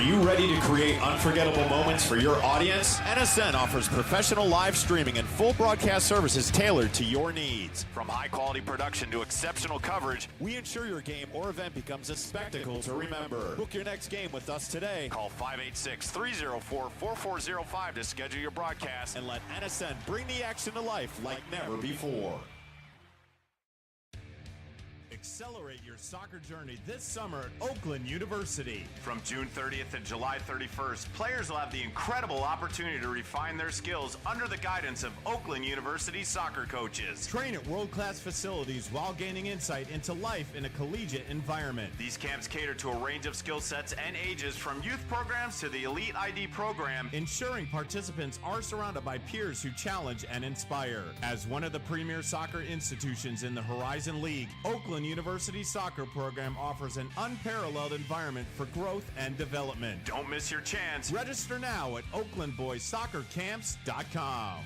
Are you ready to create unforgettable moments for your audience? NSN offers professional live streaming and full broadcast services tailored to your needs. From high-quality production to exceptional coverage, we ensure your game or event becomes a spectacle to remember. Book your next game with us today. Call 586-304-4405 to schedule your broadcast and let NSN bring the action to life like never before. Accelerate your soccer journey this summer at Oakland University. From June 30th to July 31st, players will have the incredible opportunity to refine their skills under the guidance of Oakland University soccer coaches. Train at world-class facilities while gaining insight into life in a collegiate environment. These camps cater to a range of skill sets and ages, from youth programs to the Elite ID program, ensuring participants are surrounded by peers who challenge and inspire. As one of the premier soccer institutions in the Horizon League, Oakland University soccer program offers an unparalleled environment for growth and development. Don't miss your chance. Register now at oaklandboyssoccercamps.com.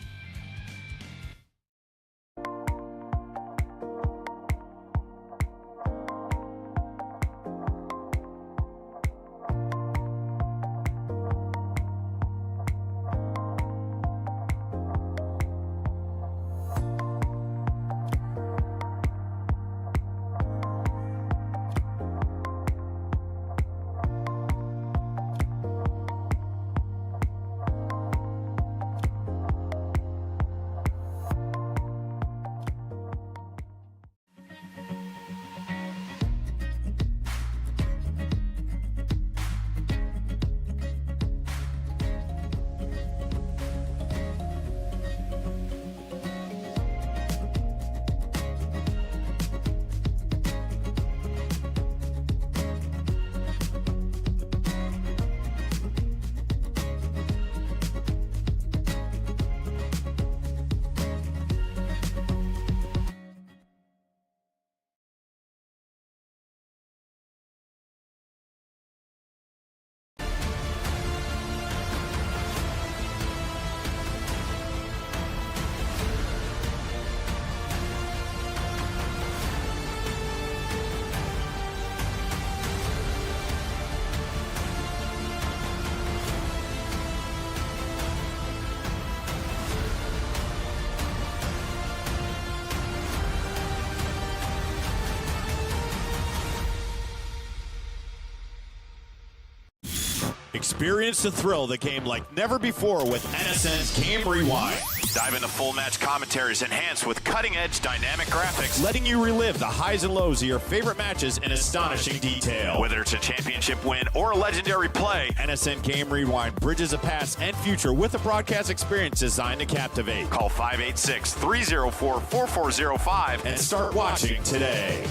Experience the thrill of the game like never before with NSN's Game Rewind. Dive into full match commentaries enhanced with cutting-edge dynamic graphics, letting you relive the highs and lows of your favorite matches in astonishing detail. Whether it's a championship win or a legendary play, NSN Game Rewind bridges the past and future with a broadcast experience designed to captivate. Call 586-304-4405 and start watching today.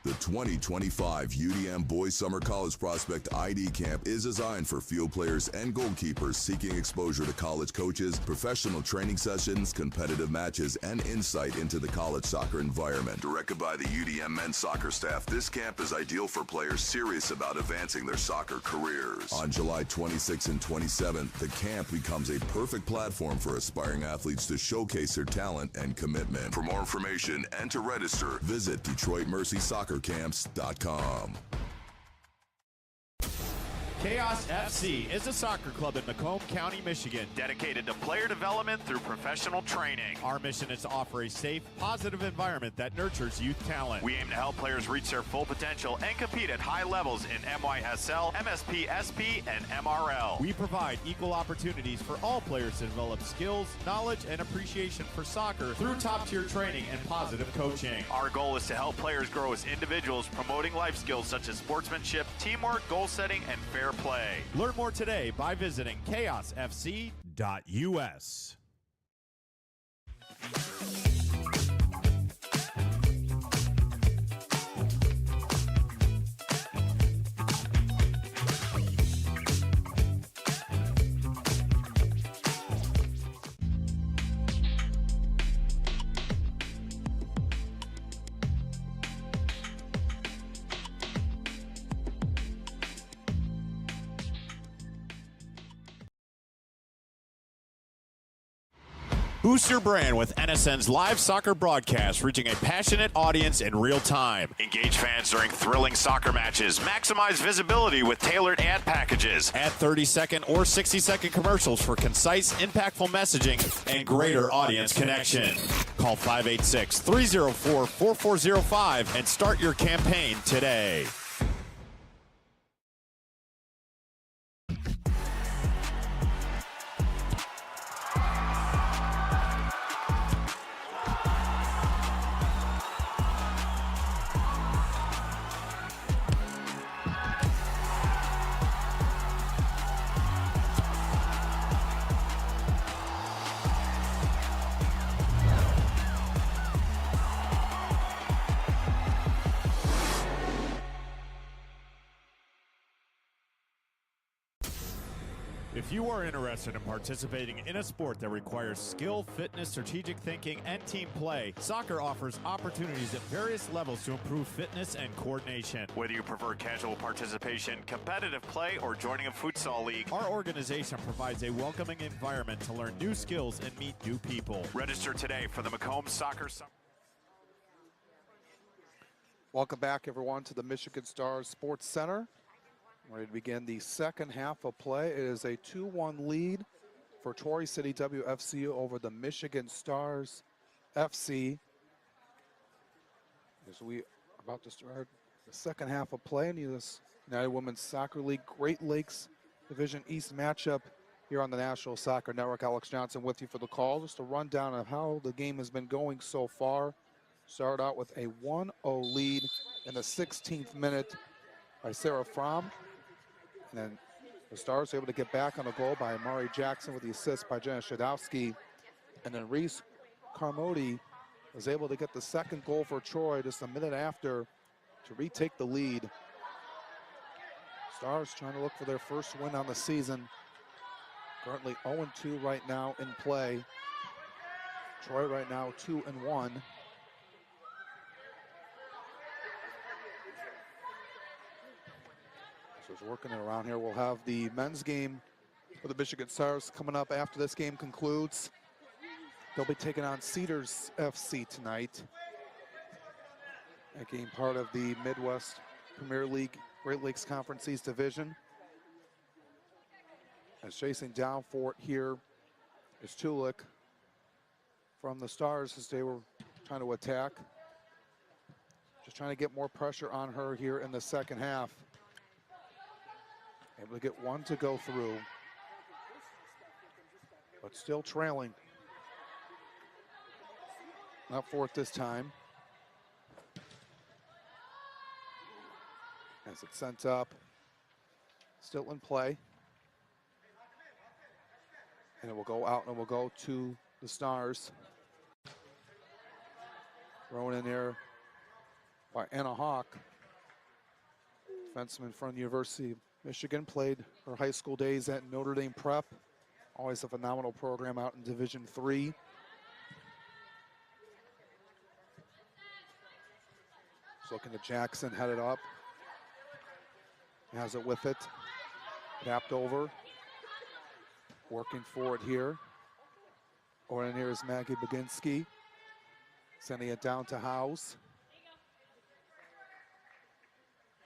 The 2025 UDM Boys Summer College Prospect ID Camp is designed for field players and goalkeepers seeking exposure to college coaches, professional training sessions, competitive matches, and insight into the college soccer environment. Directed by the UDM men's soccer staff, this camp is ideal for players serious about advancing their soccer careers. On July 26th and 27th, the camp becomes a perfect platform for aspiring athletes to showcase their talent and commitment. For more information and to register, visit DetroitMercySoccerCamps.com. Chaos FC is a soccer club in Macomb County, Michigan, dedicated to player development through professional training. Our mission is to offer a safe, positive environment that nurtures youth talent. We aim to help players reach their full potential and compete at high levels in MYSL, MSP, SP, and MRL. We provide equal opportunities for all players to develop skills, knowledge, and appreciation for soccer through top-tier training and positive coaching. Our goal is to help players grow as individuals, promoting life skills such as sportsmanship, teamwork, goal setting, and fair play. Learn more today by visiting chaosfc.us. Boost your brand with NSN's live soccer broadcast, reaching a passionate audience in real time. Engage fans during thrilling soccer matches. Maximize visibility with tailored ad packages. Add 30-second or 60-second commercials for concise, impactful messaging and greater audience connection. Call 586-304-4405 and start your campaign today. If you are interested in participating in a sport that requires skill, fitness, strategic thinking, and team play, soccer offers opportunities at various levels to improve fitness and coordination. Whether you prefer casual participation, competitive play, or joining a futsal league, our organization provides a welcoming environment to learn new skills and meet new people. Register today for the Macomb Soccer Summer. Welcome back, everyone, to the Michigan Stars Sports Center. Ready to begin the second half of play. It is a 2-1 lead for Troy City WFC over the Michigan Stars FC. As we are about to start the second half of play in this United Women's Soccer League Great Lakes Division East matchup here on the National Soccer Network. Alex Johnson with you for the call. Just a rundown of how the game has been going so far. Started out with a 1-0 lead in the 16th minute by Sarah Fromm. And then the Stars were able to get back on the goal by Amari Jackson with the assist by Jenna Shadowski. And then Reese Carmody was able to get the second goal for Troy just a minute after to retake the lead. Stars trying to look for their first win on the season. Currently 0-2 right now in play. Troy right now 2-1. So it's working it around here. We'll have the men's game for the Michigan Stars coming up after this game concludes. They'll be taking on Cedars FC tonight. That game part of the Midwest Premier League Great Lakes Conference East Division. As chasing down for it here is Tulik from the Stars as they were trying to attack. Just trying to get more pressure on her here in the second half. Able to get one to go through, but still trailing. Not for it this time. As it's sent up, still in play. And it will go out and it will go to the Stars. Thrown in there by Anna Hawk. Defenseman from the University of Michigan, played her high school days at Notre Dame Prep. Always a phenomenal program out in Division III. Just looking to Jackson, headed up. Has it with it. Tapped over. Working forward here. Or in here is Maggie Baginski. Sending it down to House.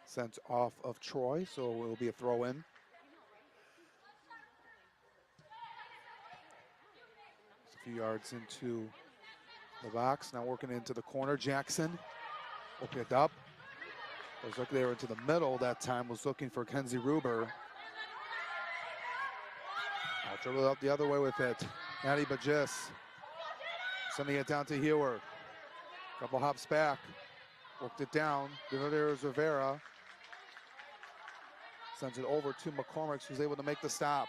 Sent off of Troy, so it will be a throw in. Just a few yards into the box. Now working into the corner. Jackson opened it up. Was looking there into the middle that time. Was looking for Kenzie Ruber. I'll dribble it up the other way with it. Maddie Bagis sending it down to Hewer. Couple hops back. Worked it down. There is Rivera. Sends it over to McCormick, who's able to make the stop.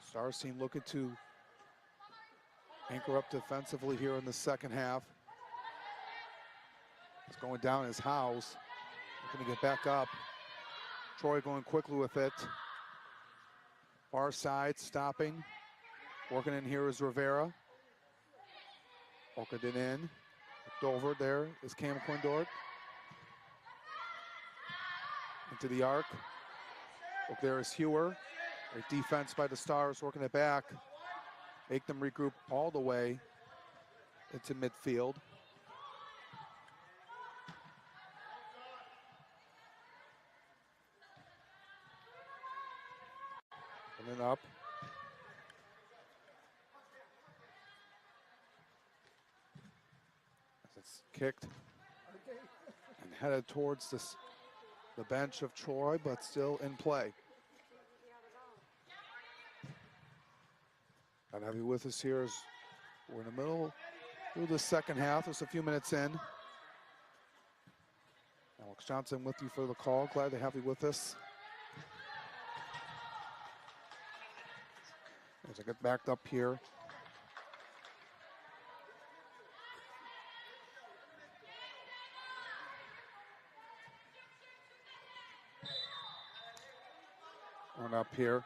Stars team looking to anchor up defensively here in the second half. It's going down as Howes. Looking to get back up. Troy going quickly with it. Far side, stopping. Working in here is Rivera. Working it in. Over there is Cam Quindort. Into the arc. Up there is Hewer. Great defense by the Stars, working it back. Make them regroup all the way into midfield. And then up. As it's kicked and headed towards the bench of Troy, but still in play. Got to have you with us here as we're in the middle through the second half. Just a few minutes in. Alex Johnson with you for the call. Glad to have you with us. As I get backed up here. On up here.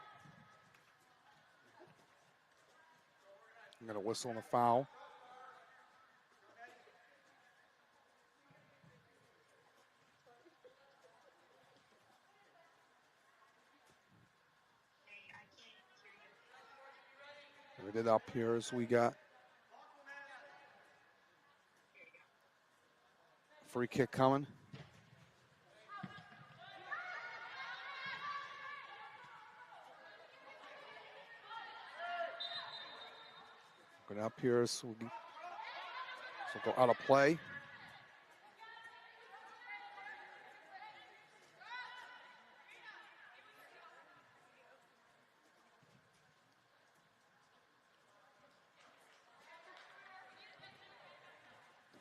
I'm going to whistle on a foul. We did up here as we got a free kick coming. Going up here, so we'll go out of play.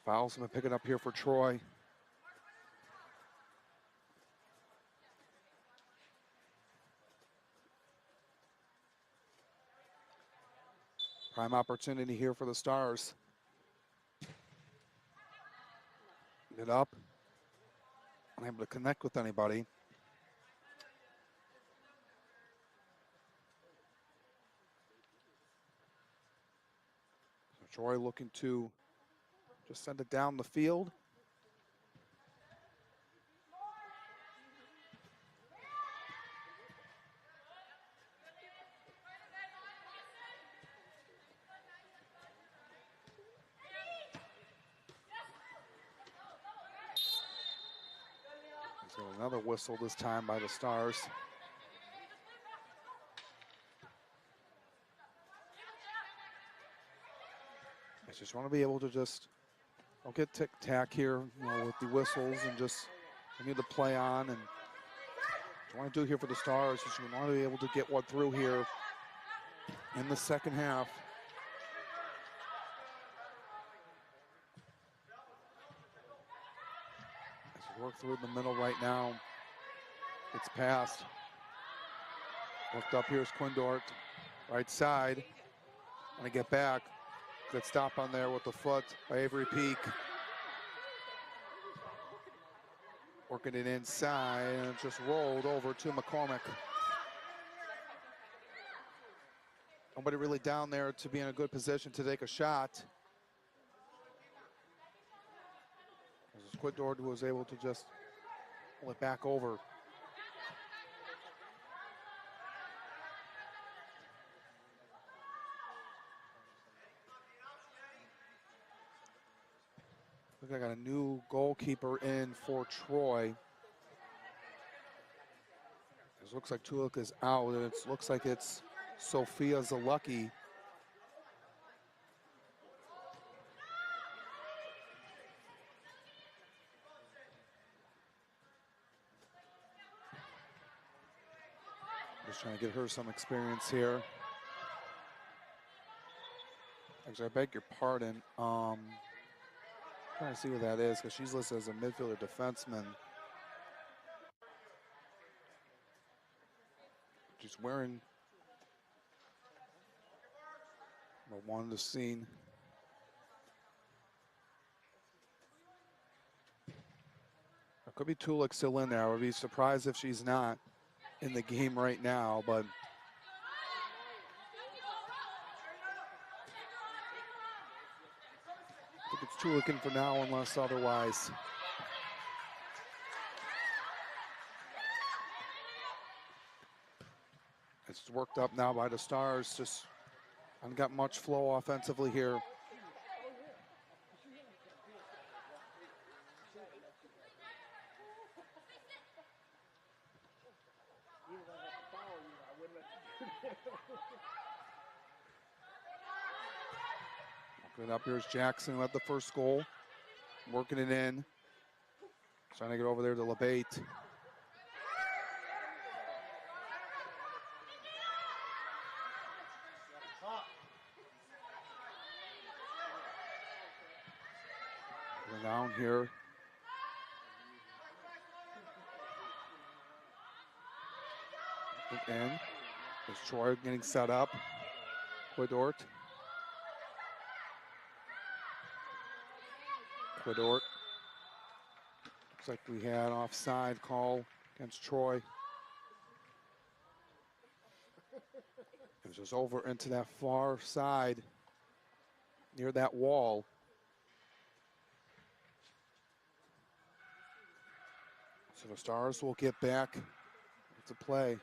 Fouls have been picking up here for Troy. Prime opportunity here for the Stars. Get up. Unable to connect with anybody. So Troy looking to just send it down the field. So another whistle this time by the Stars. I just want to be able to just don't get tic-tac here, with the whistles and just continue to play on. And what I want to do here for the Stars is we want to be able to get one through here in the second half. Work through the middle right now. It's passed. Worked up, here's Quindort. Right side. Want to get back. Good stop on there with the foot by Avery Peak. Working it inside, and it just rolled over to McCormick. Nobody really down there to be in a good position to take a shot. Quindort was able to just pull it back over. Look, I got a new goalkeeper in for Troy. It looks like Tuluk is out, and it looks like it's Sophia Zalucky. Just trying to get her some experience here. Actually, I beg your pardon. Trying to see what that is because she's listed as a midfielder defenseman. She's wearing number 1 to scene. It could be Tuluk still in there. I would be surprised if she's not in the game right now, but think it's Tulikin for now unless otherwise. It's worked up now by the Stars. Just haven't got much flow offensively here. Good up, here's Jackson, led the first goal. Working it in. Trying to get over there to LeBate. Going down here. In. There's Troy getting set up. Quidort. Quidort. Looks like we had offside call against Troy. It was just over into that far side near that wall. So the Stars will get back to play.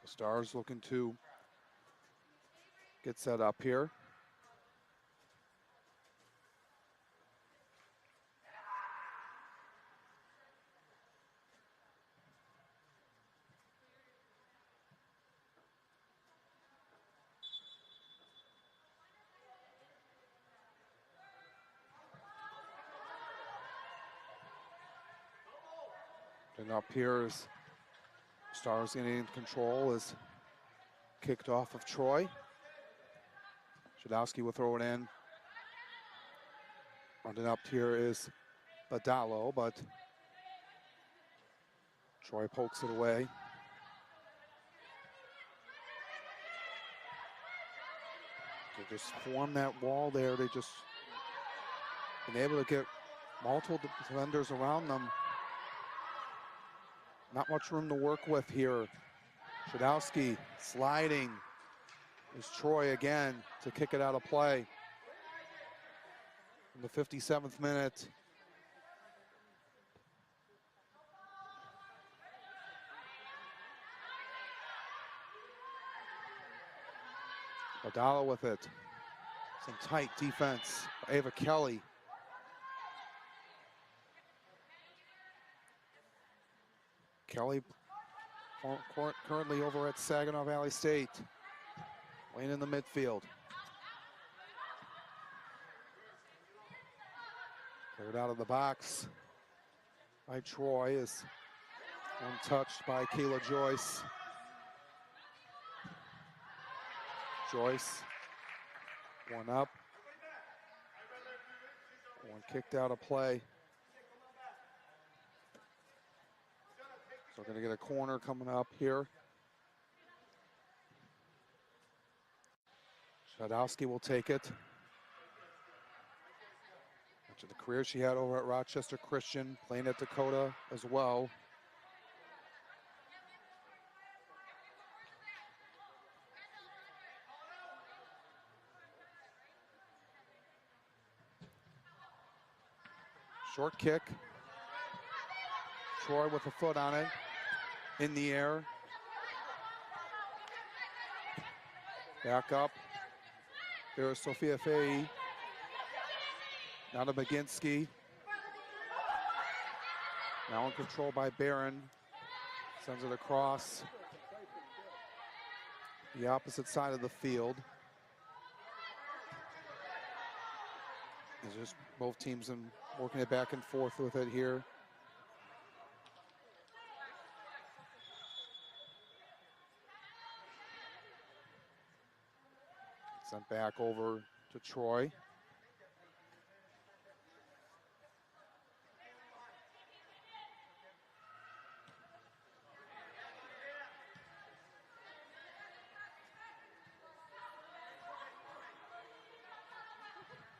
The Stars looking to get set up here. And up here is Stars getting in control is kicked off of Troy. Shadowski will throw it in. Running up here is Badalo, but Troy pokes it away. They just form that wall there. They just been able to get multiple defenders around them. Not much room to work with here. Shadowski sliding. Is Troy again to kick it out of play. In the 57th minute. Badala with it. Some tight defense. Ava Kelly. Kelly currently over at Saginaw Valley State, playing in the midfield. Cleared out of the box by Troy, is untouched by Kayla Joyce. Joyce, one up, one kicked out of play. So we're going to get a corner coming up here. Shadowski will take it. After the career she had over at Rochester Christian, playing at Dakota as well. Short kick. Troy with a foot on it. In the air. Back up. There's Sophia Fahey. Now to Baginski. Now in control by Barron. Sends it across the opposite side of the field. There's just both teams working it back and forth with it here. Sent back over to Troy.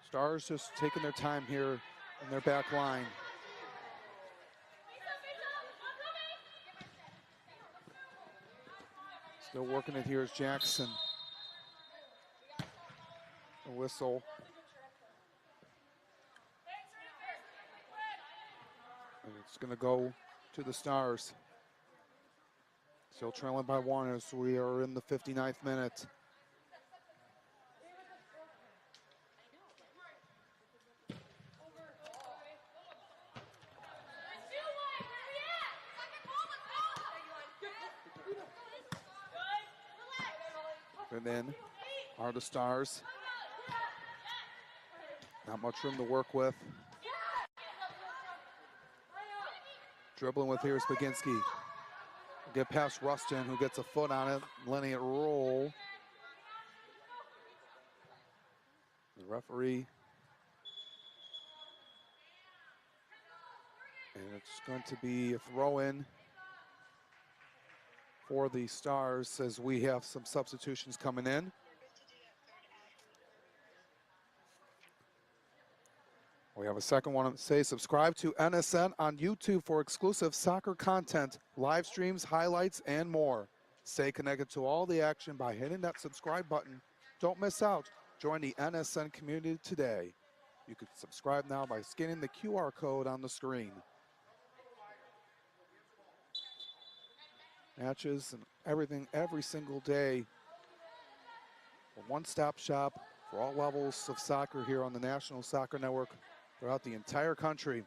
Stars just taking their time here in their back line. Still working it here is Jackson. A whistle. And it's going to go to the Stars. Still trailing by 1 as we are in the 59th minute. And then are the Stars. Not much room to work with. Dribbling with here is Baginski. Get past Rustin, who gets a foot on it, letting it roll. The referee. And it's going to be a throw-in for the Stars as we have some substitutions coming in. We have a second one. Say subscribe to NSN on YouTube for exclusive soccer content, live streams, highlights, and more. Stay connected to all the action by hitting that subscribe button. Don't miss out. Join the NSN community today. You can subscribe now by scanning the QR code on the screen. Matches and everything every single day. A one-stop shop for all levels of soccer here on the National Soccer Network throughout the entire country.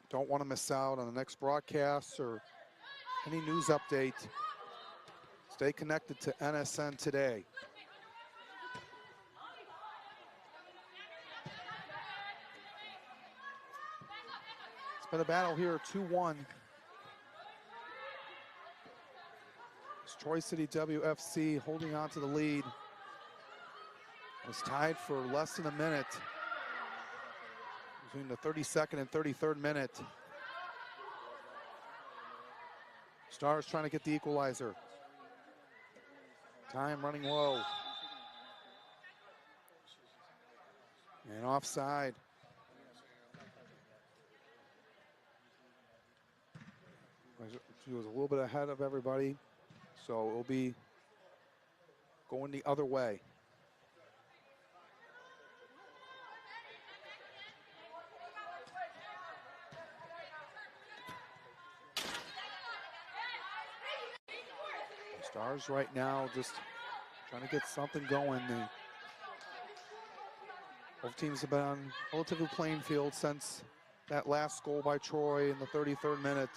Don't want to miss out on the next broadcast or any news update. Stay connected to NSN today. It's been a battle here, 2-1. It's Troy City WFC holding on to the lead. It's tied for less than a minute between the 32nd and 33rd minute. Stars trying to get the equalizer. Time running low. And offside. She was a little bit ahead of everybody, so it'll be going the other way. Stars right now just trying to get something going. Both teams have been on relatively playing field since that last goal by Troy in the 33rd minute,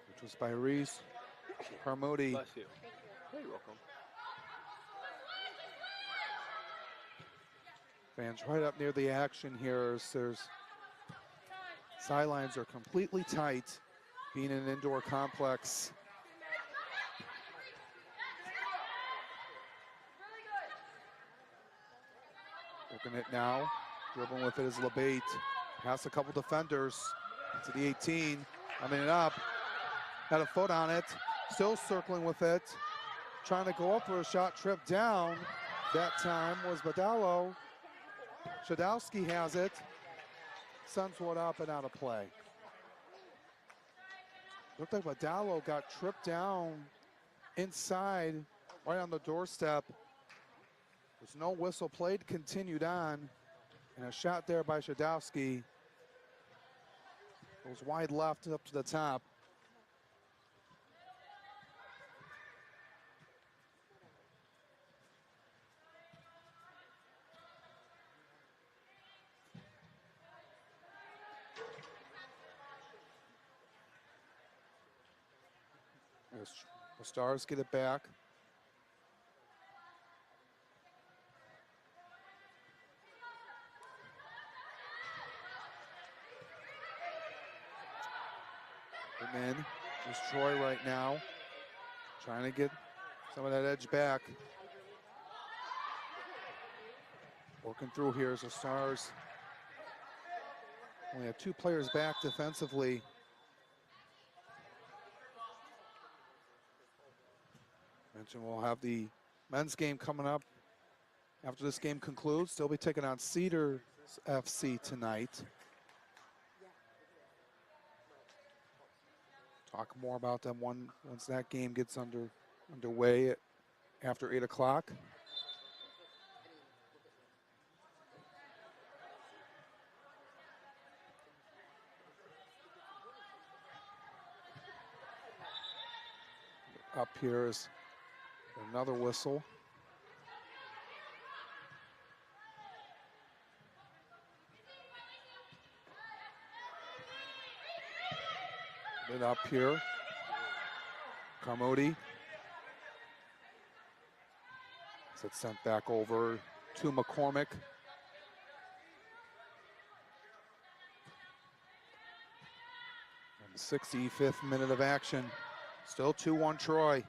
which was by Reese Harmody. Bless you. You're welcome. Fans right up near the action here. There's sidelines are completely tight, being an indoor complex. Working it now, dribbling with it is LeBate. Past a couple defenders to the 18, coming it up. Had a foot on it, still circling with it. Trying to go up for a shot, tripped down. That time was Badalo. Shadowski has it. Sends one up and out of play. Looked like Badalo got tripped down inside, right on the doorstep. There's no whistle played, continued on. And a shot there by Shadowski. Goes wide left up to the top. The Stars get it back. And then is Troy right now, trying to get some of that edge back. Working through here as the Stars only have 2 players back defensively. Mentioned we'll have the men's game coming up after this game concludes. They'll be taking on Cedar FC tonight. Talk more about them once that game gets underway after 8 o'clock. Up here is another whistle. Then up here, Carmody. It's sent back over to McCormick. And the 65th minute of action. Still 2-1 Troy.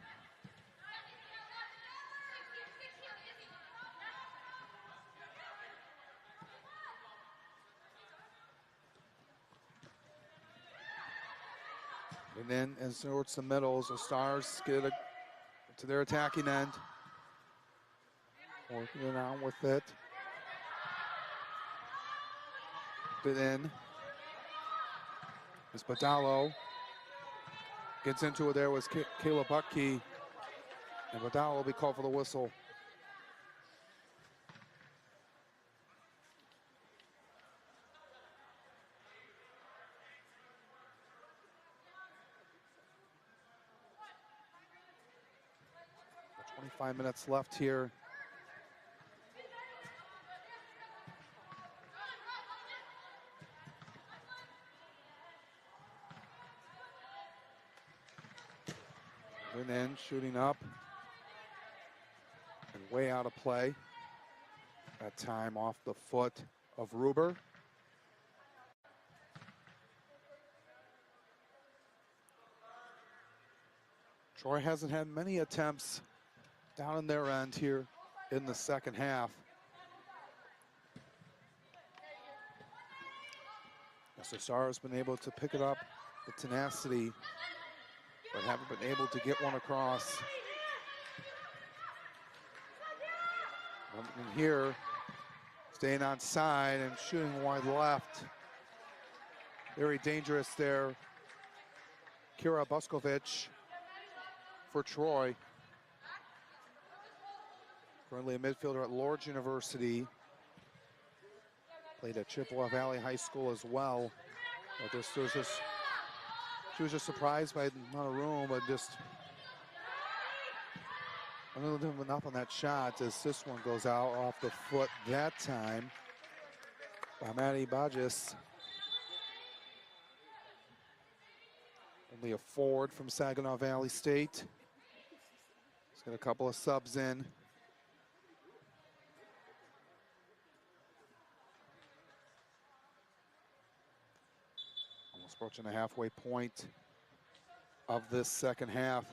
And then as towards the middle, the Stars get to their attacking end. Working it on with it. It in. As Badalo gets into it there with Caleb Butkey. And Badalo will be called for the whistle. With 25 minutes left here. And then shooting up and way out of play. That time off the foot of Ruber. Troy hasn't had many attempts down in their end here in the second half. As the Stars been able to pick it up with tenacity, but haven't been able to get one across. And here, staying on side and shooting wide left. Very dangerous there. Kira Buskovich for Troy. Currently a midfielder at Lourdes University. Played at Chippewa Valley High School as well. But she was just surprised by the amount of room, but just a little bit up on that shot as this one goes out off the foot that time by Maddie Bajes. Only a forward from Saginaw Valley State. He's got a couple of subs in. Approaching the halfway point of this second half.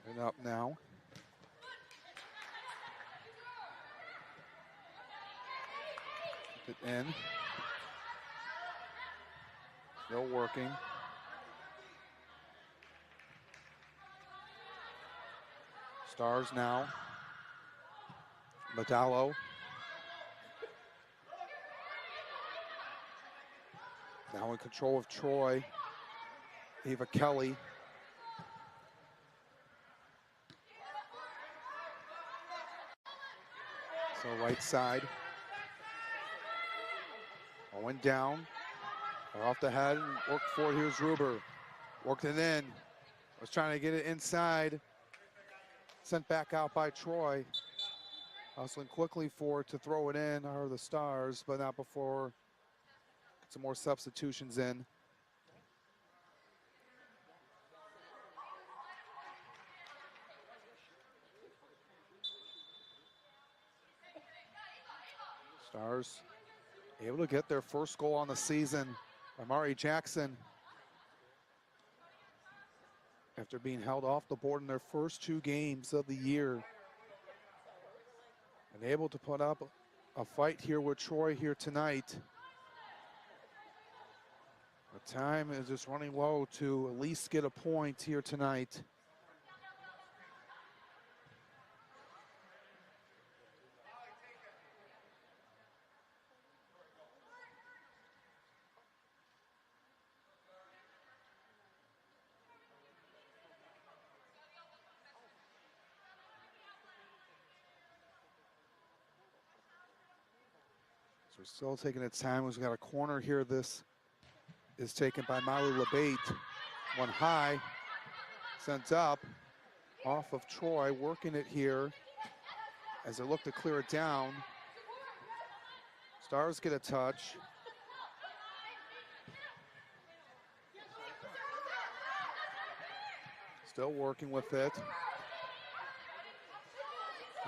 And up now. It in. Still working. Stars now. Badalo. Now in control of Troy. Ava Kelly. So right side. Owen down. Off the head and worked for it. Here's Ruber. Worked it in. Was trying to get it inside. Sent back out by Troy. Hustling quickly for it to throw it in are the Stars, but not before some more substitutions in. Stars able to get their first goal on the season by Mari Jackson. After being held off the board in their first 2 games of the year. And able to put up a fight here with Troy here tonight. Time is just running low to at least get a point here tonight. So we're still taking its time. We've got a corner here. This is taken by Malu Labate. One high, sent up, off of Troy, working it here as they look to clear it down. Stars get a touch. Still working with it.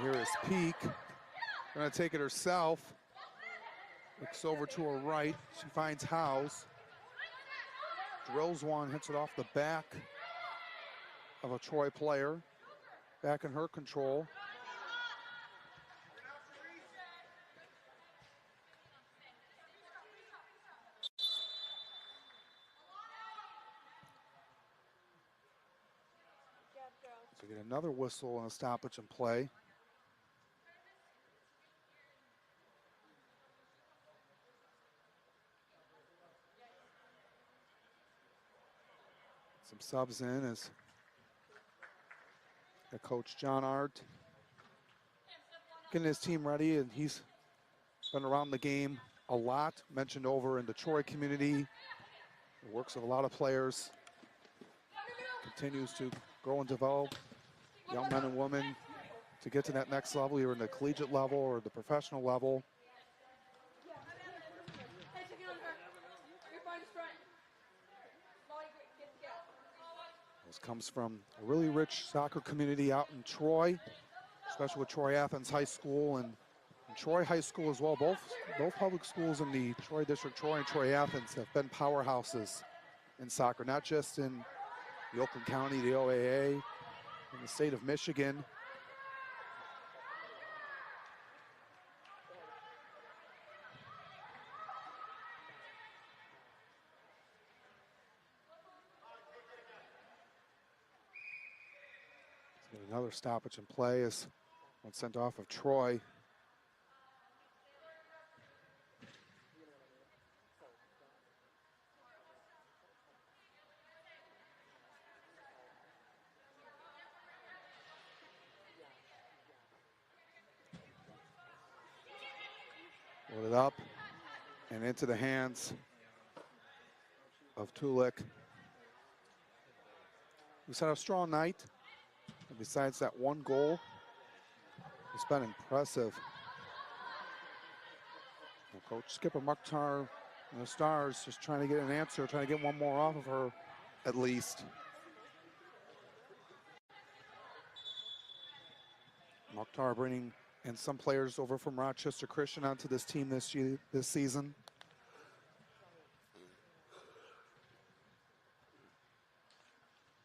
Here is Peak. Gonna take it herself. Looks over to her right. She finds Howes. Drills one, hits it off the back of a Troy player. Back in her control. So get another whistle and a stoppage in play. Some subs in as Coach John Art getting his team ready, and he's been around the game a lot, mentioned over in the Troy community. He works with a lot of players, continues to grow and develop young men and women to get to that next level, either in the collegiate level or the professional level. This comes from a really rich soccer community out in Troy, especially with Troy Athens High School and Troy High School as well. Both public schools in the Troy District, Troy and Troy Athens, have been powerhouses in soccer, not just in the Oakland County, the OAA, in the state of Michigan. Another stoppage in play as one sent off of Troy. Loaded up and into the hands of Tulik. He's had a strong night. And besides that one goal, it's been impressive. And Coach Skipper Mukhtar and the Stars just trying to get an answer, trying to get one more off of her at least. Mukhtar bringing in some players over from Rochester Christian onto this team this season.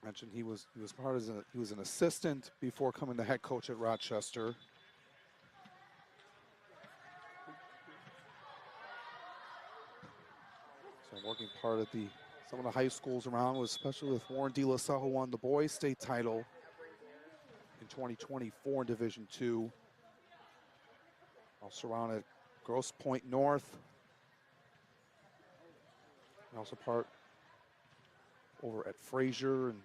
Mentioned he was an assistant before coming to head coach at Rochester. So working part of some of the high schools around, especially with Warren De La Salle, who won the boys state title in 2024 in Division II. Also around at Grosse Pointe North. And also part over at Fraser, and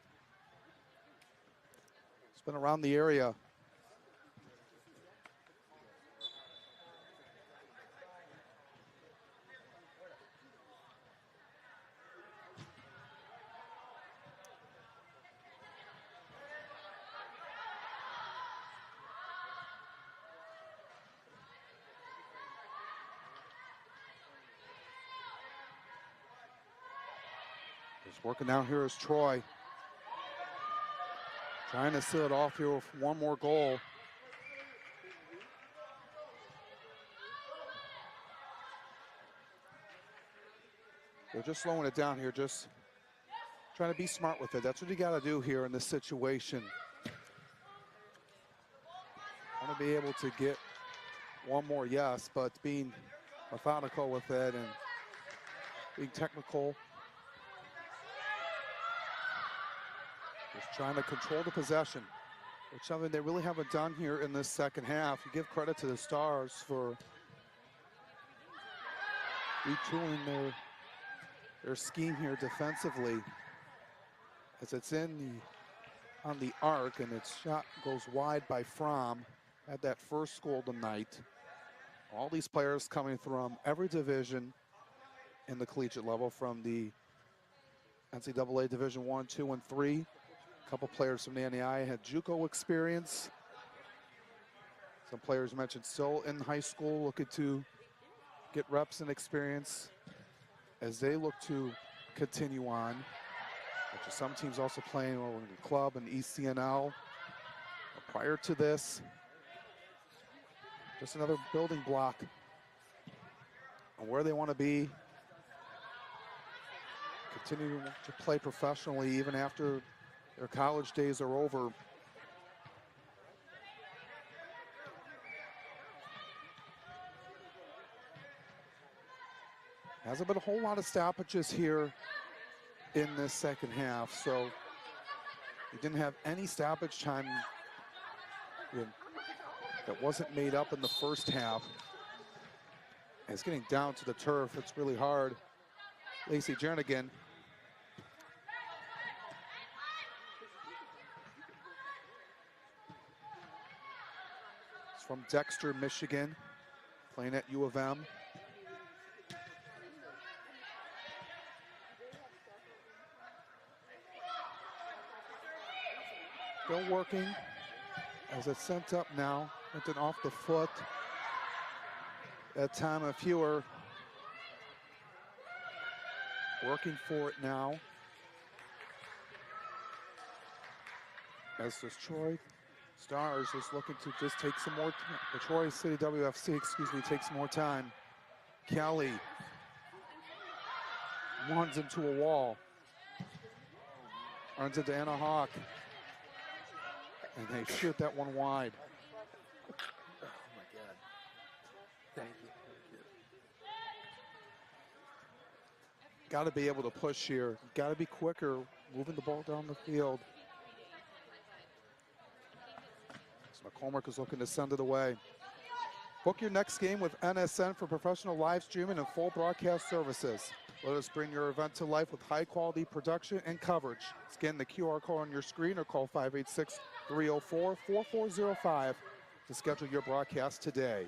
it's been around the area. Just working down here is Troy. Trying to seal it off here with one more goal. They're just slowing it down here, just trying to be smart with it. That's what you got to do here in this situation. Want to be able to get one more, yes, but being methodical with it and being technical Just trying to control the possession, which is something they really haven't done here in this second half. You give credit to the Stars for retooling their scheme here defensively, as it's on the arc, and its shot goes wide by Fromm. Had that first goal tonight. All these players coming from every division in the collegiate level, from the NCAA Division I, II, and III. A couple players from the NAIA had JUCO experience. Some players mentioned still in high school, looking to get reps and experience as they look to continue on. Which is some teams also playing in the club and ECNL. Prior to this, just another building block on where they want to be. Continue to play professionally even after their college days are over. Hasn't been a whole lot of stoppages here in this second half, so he didn't have any stoppage time that wasn't made up in the first half. And it's getting down to the turf. It's really hard. Lacey Jernigan. It's from Dexter, Michigan, playing at U of M. Still working as it's sent up now. Went off the foot. At time of Fewer working for it now. As this Troy Stars is looking to just take some more time. The Troy City WFC, take some more time. Kelly runs into a wall. Runs into Anna Hawk. And they shoot that one wide. Oh my God. Thank you. Got to be able to push here. Got to be quicker, moving the ball down the field. So McCormick is looking to send it away. Book your next game with NSN for professional live streaming and full broadcast services. Let us bring your event to life with high-quality production and coverage. Scan the QR code on your screen or call 586-304-4405 to schedule your broadcast today.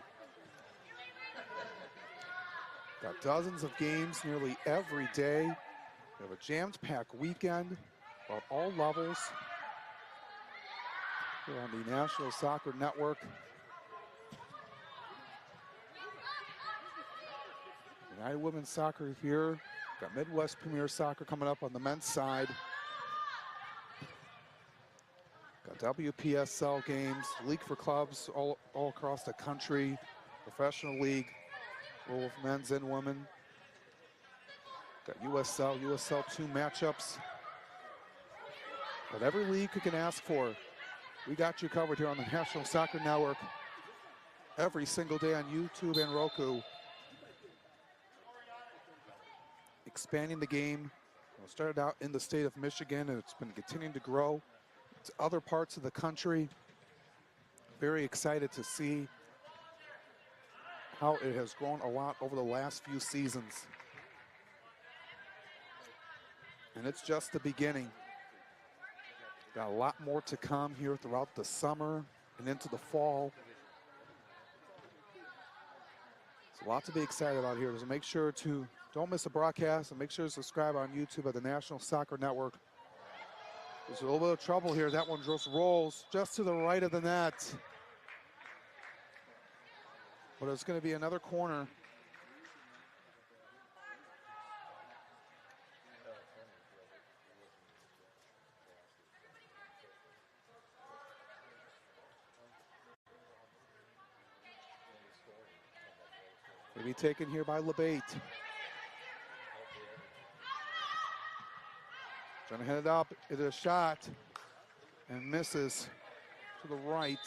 Got dozens of games nearly every day. We have a jammed-packed weekend at all levels here on the National Soccer Network. United Women's Soccer here. Got Midwest Premier Soccer coming up on the men's side. Got WPSL games, League for clubs all across the country, Professional League, both men's and women. Got USL 2 matchups. But every league you can ask for, we got you covered here on the National Soccer Network every single day on YouTube and Roku. Expanding the game. It started out in the state of Michigan, and it's been continuing to grow to other parts of the country. Very excited to see how it has grown a lot over the last few seasons. And it's just the beginning. Got a lot more to come here throughout the summer and into the fall. It's a lot to be excited about here. So make sure to don't miss a broadcast, and make sure to subscribe on YouTube at the National Soccer Network. There's a little bit of trouble here. That one just rolls just to the right of the net. But it's going to be another corner. Going to be taken here by LeBate. Trying to head it up, it is a shot, and misses to the right.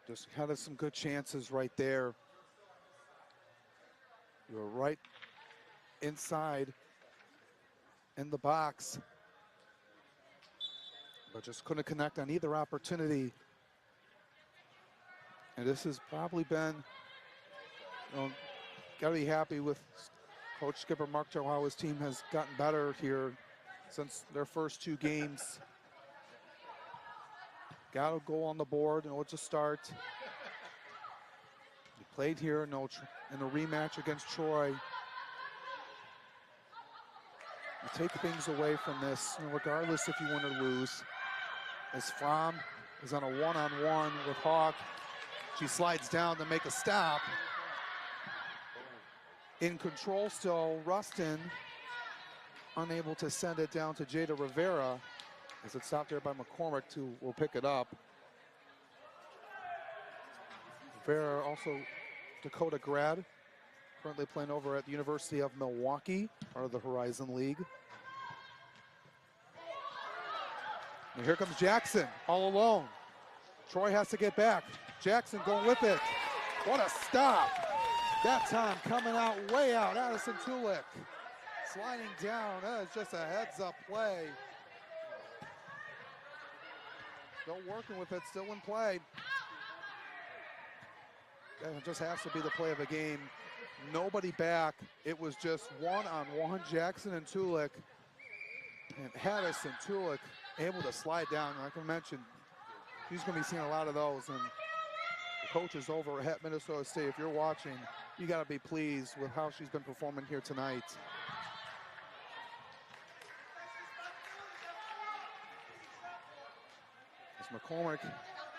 Just had some good chances right there. You were right inside in the box, but just couldn't connect on either opportunity. And this has probably been, got to be happy with Coach Skipper Mark Terrell, how his team has gotten better here since their first 2 games. Got a goal on the board, and it's a start. He played here in a rematch against Troy. You take things away from this, regardless if you win or lose. As Fromm is on a one-on-one with Hawk. She slides down to make a stop. In control still, Rustin unable to send it down to Jada Rivera as it's stopped there by McCormick, who will pick it up. Rivera, also Dakota grad, currently playing over at the University of Milwaukee, part of the Horizon League. And here comes Jackson, all alone. Troy has to get back. Jackson going with it. What a stop. That time coming out, way out, Addison Tulik. Sliding down, that is just a heads-up play. Still working with it, still in play. That just has to be the play of the game. Nobody back. It was just one-on-one, Jackson and Tulik. And Addison Tulik able to slide down. Like I mentioned, he's going to be seeing a lot of those. And the coaches over at Minnesota State, if you're watching, you got to be pleased with how she's been performing here tonight. As McCormick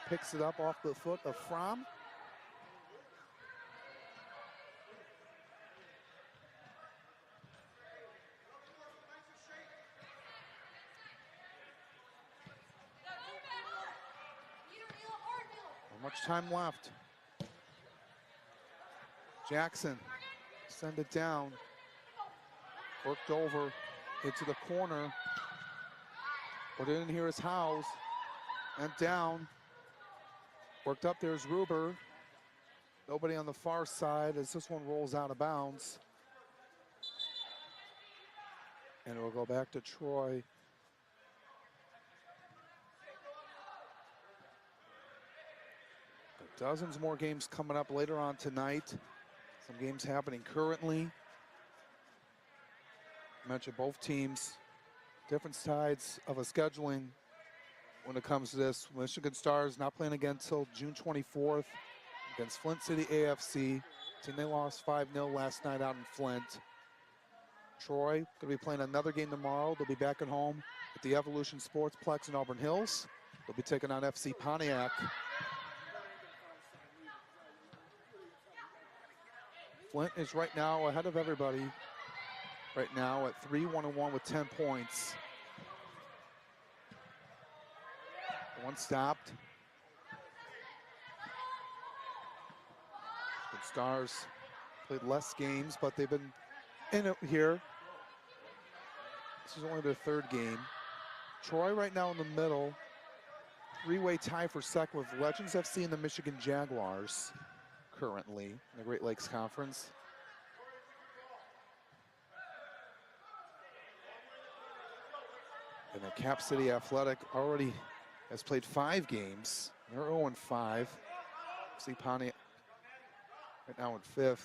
picks it up off the foot of Fromm. Not much time left. Jackson, send it down. Worked over into the corner. But in here is Howes. And down. Worked up, there's Ruber. Nobody on the far side as this one rolls out of bounds. And it will go back to Troy. Dozens more games coming up later on tonight. Some games happening currently. I mentioned both teams, different sides of a scheduling when it comes to this. Michigan Stars not playing again until June 24th against Flint City AFC. Team they lost 5-0 last night out in Flint. Troy going to be playing another game tomorrow. They'll be back at home at the Evolution Sportsplex in Auburn Hills. They'll be taking on FC Pontiac. Flint is right now ahead of everybody right now at 3-1-1 with 10 points. One stopped. The Stars played less games, but they've been in it here. This is only their 3rd game. Troy right now in the middle. 3-way tie for second with Legends FC and the Michigan Jaguars currently in the Great Lakes Conference. And the Cap City Athletic already has played 5 games. They're 0-5. See Pontiac right now in 5th.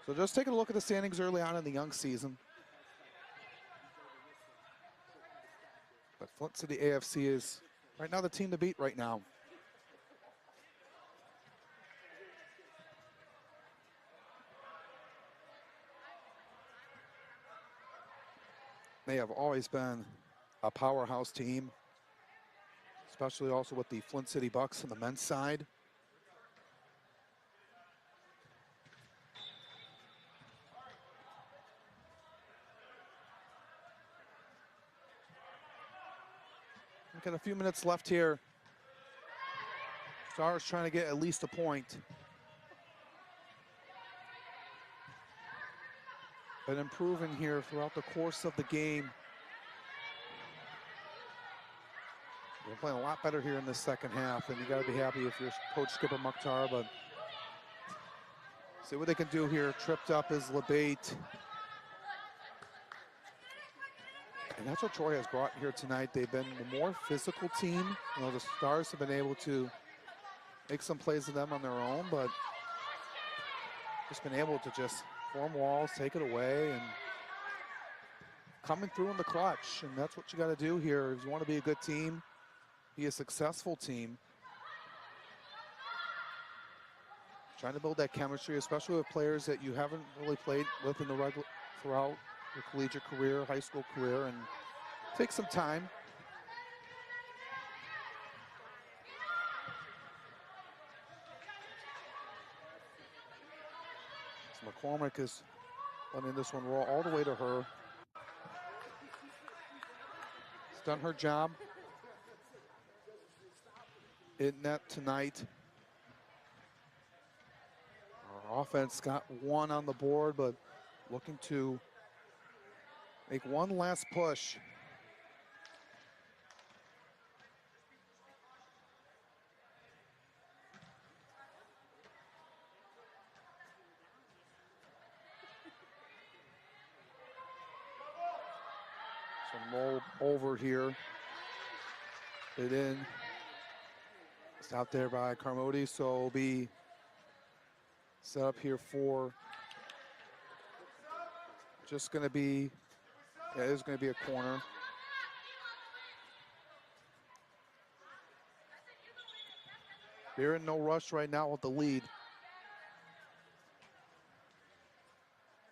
So just taking a look at the standings early on in the young season. But Flint City AFC is right now the team to beat right now. They have always been a powerhouse team, especially also with the Flint City Bucks on the men's side. We've got a few minutes left here. Stars trying to get at least a point. Been improving here throughout the course of the game. They're playing a lot better here in the second half, and you got to be happy if you're Coach Skipper Mukhtar, but see what they can do here. Tripped up is Labate. And that's what Troy has brought here tonight. They've been the more physical team. You know, the Stars have been able to make some plays of them on their own, but just been able to just form walls, take it away, and coming through in the clutch. And that's what you got to do here if you want to be a good team, be a successful team. Trying to build that chemistry, especially with players that you haven't really played with in the regular throughout your collegiate career, high school career, and take some time. So McCormick is letting this one roll all the way to her. She's done her job in net tonight. Our offense got one on the board, but looking to make one last push. Some roll over here. It in. Stopped there by Carmody, so it'll be set up here for just going to be, yeah, it is going to be a corner. They're in no rush right now with the lead.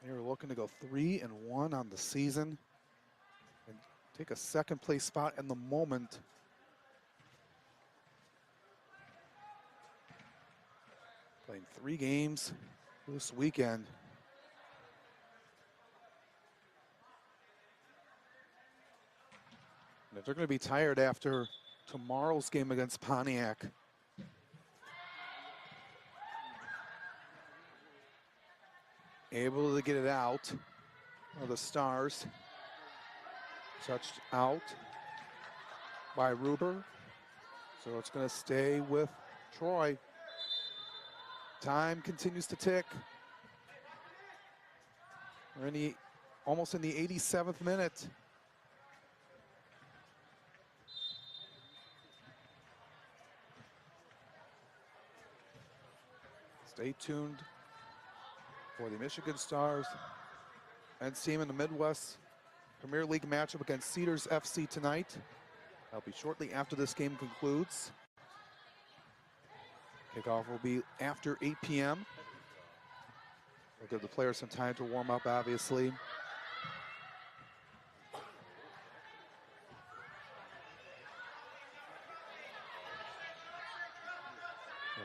They're looking to go 3-1 on the season and take a second place spot in the moment. Playing 3 games this weekend. And if they're going to be tired after tomorrow's game against Pontiac, able to get it out of the Stars. Touched out by Ruber. So it's going to stay with Troy. Time continues to tick. We're in almost in the 87th minute. Stay tuned for the Michigan Stars and team in the Midwest Premier League matchup against Cedars FC tonight. That'll be shortly after this game concludes. Kickoff will be after 8 p.m. We'll give the players some time to warm up, obviously.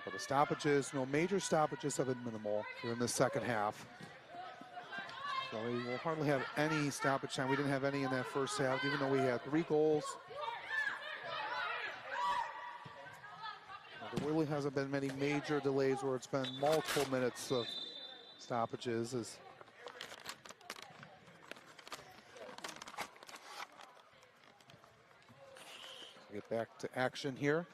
But the stoppages, no major stoppages have been minimal here in the second half. So we will hardly have any stoppage time. We didn't have any in that first half, even though we had 3 goals. There really hasn't been many major delays where it's been multiple minutes of stoppages. Get back to action here.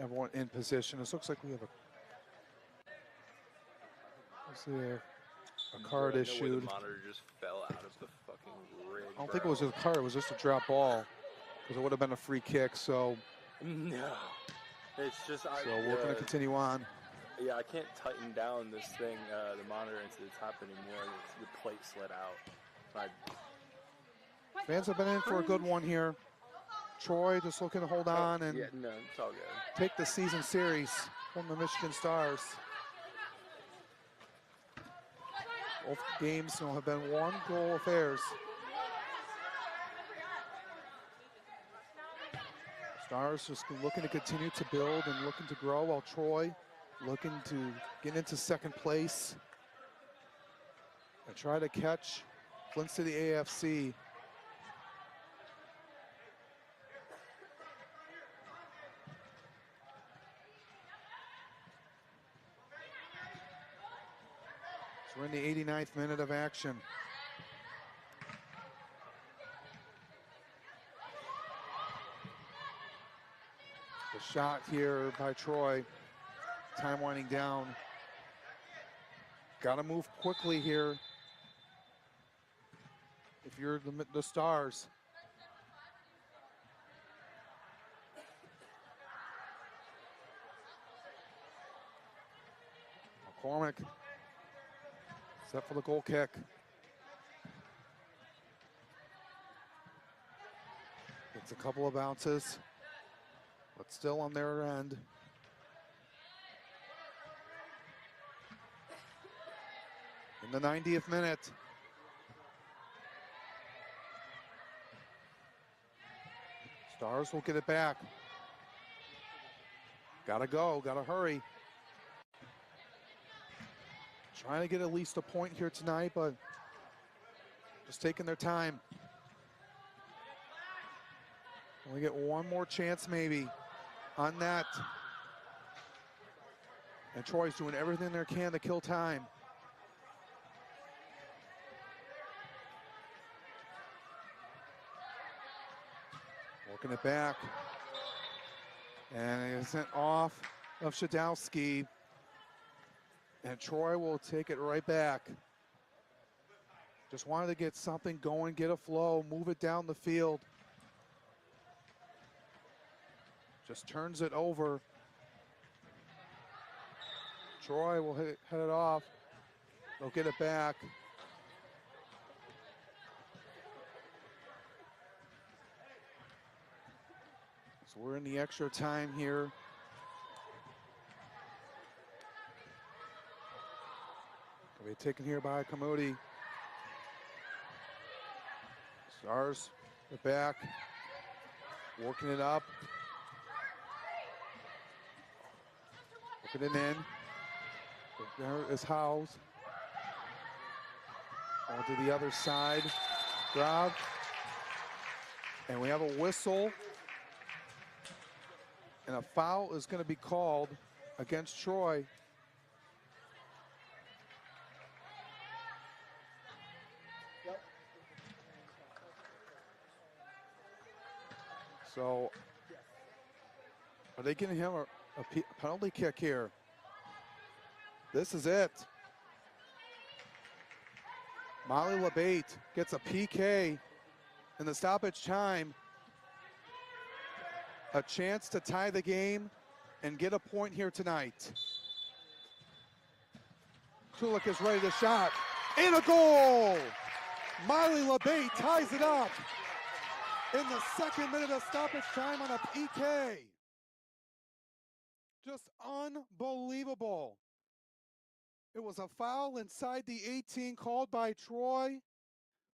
Everyone in position. This looks like we have a card issued. The monitor just fell out of the fucking grid. I don't think it was a card. It was just a drop ball because it would have been a free kick. So no, it's just. So we're going to continue on. Yeah, I can't tighten down this thing, the monitor, into the top anymore. The plate slid out. Fans have been in for a good one here. Troy just looking to hold on and no, it's all good. Take the season series from the Michigan Stars. Both games have been 1-goal affairs. Stars just looking to continue to build and looking to grow, while Troy looking to get into second place and try to catch Flint City AFC. 99th minute of action. The shot here by Troy. Time winding down. Got to move quickly here if you're the Stars. McCormick set for the goal kick. Gets a couple of bounces, but still on their end. In the 90th minute. Stars will get it back. Gotta go, gotta hurry. Trying to get at least a point here tonight, but just taking their time. Only get one more chance maybe on that. And Troy's doing everything they can to kill time. Working it back. And it's sent off of Shadowski. And Troy will take it right back. Just wanted to get something going, get a flow, move it down the field. Just turns it over. Troy will head it off. They'll get it back. So we're in the extra time here. Gonna be taken here by Kamudi. Stars are back, working it up. Working it in. There is Howes. On to the other side. Grab. And we have a whistle. And a foul is going to be called against Troy. So, are they giving him a penalty kick here? This is it. Molly LeBate gets a PK in the stoppage time. A chance to tie the game and get a point here tonight. Tulik is ready to shot. And a goal! Molly LeBate ties it up in the 2nd minute of stoppage time on a PK. Just unbelievable. It was a foul inside the 18 called by Troy,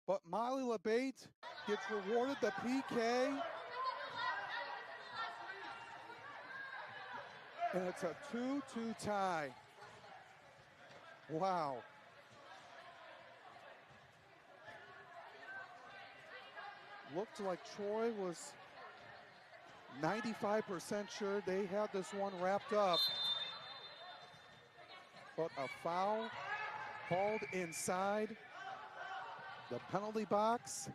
but Molly LeBate gets rewarded the PK. And it's a 2-2 tie. Wow. Looked like Troy was 95% sure they had this one wrapped up. But a foul called inside the penalty box.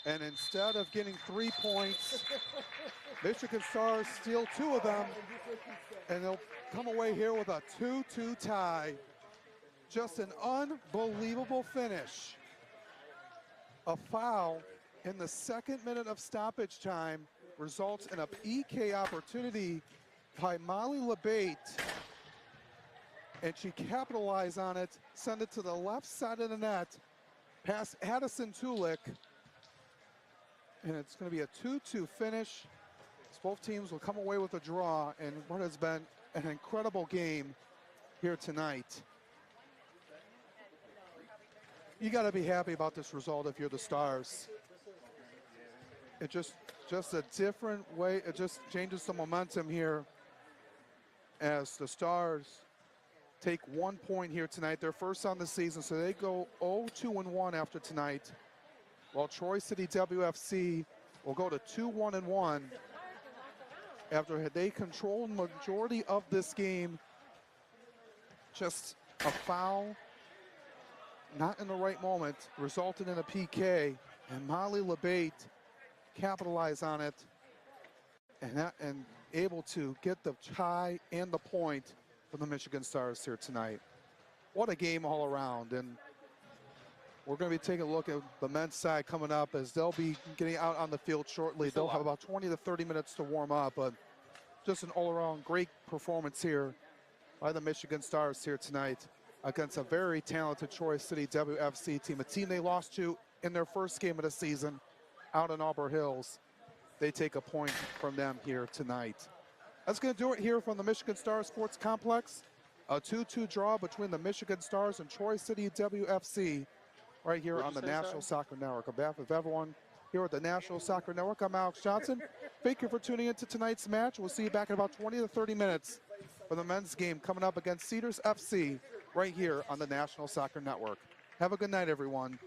And instead of getting 3 points, Michigan Stars steal 2 of them. And they'll come away here with a 2-2 tie. Just an unbelievable finish. A foul in the 2nd minute of stoppage time results in a PK opportunity by Molly LeBate. And she capitalized on it, send it to the left side of the net, past Addison Tulik. And it's going to be a 2-2 finish. Both teams will come away with a draw in what has been an incredible game here tonight. You got to be happy about this result if you're the Stars. It just a different way. It just changes the momentum here as the Stars take 1 point here tonight. They're first on the season, so they go 0-2-1 after tonight, while Troy City WFC will go to 2-1-1 after they controlled the majority of this game. Just a foul, not in the right moment, resulted in a PK, and Molly LeBate capitalized on it and able to get the tie and the point for the Michigan Stars here tonight. What a game all around. And we're going to be taking a look at the men's side coming up as they'll be getting out on the field shortly. They'll have about 20 to 30 minutes to warm up, but just an all-around great performance here by the Michigan Stars here tonight against a very talented Troy City WFC team, a team they lost to in their first game of the season out in Auburn Hills. They take a point from them here tonight. That's going to do it here from the Michigan Stars Sports Complex. A 2-2 draw between the Michigan Stars and Troy City WFC right here on the National Soccer Network. On behalf of everyone here at the National Soccer Network, I'm Alex Johnson. Thank you for tuning into tonight's match. We'll see you back in about 20 to 30 minutes for the men's game coming up against Cedars FC right here on the National Soccer Network. Have a good night, everyone.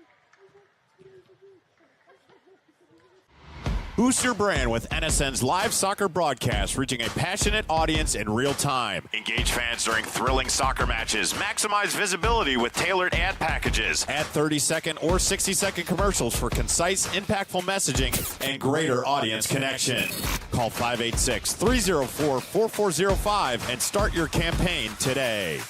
Boost your brand with NSN's live soccer broadcast, reaching a passionate audience in real time. Engage fans during thrilling soccer matches. Maximize visibility with tailored ad packages. Add 30-second or 60-second commercials for concise, impactful messaging and greater audience connection. Call 586-304-4405 and start your campaign today.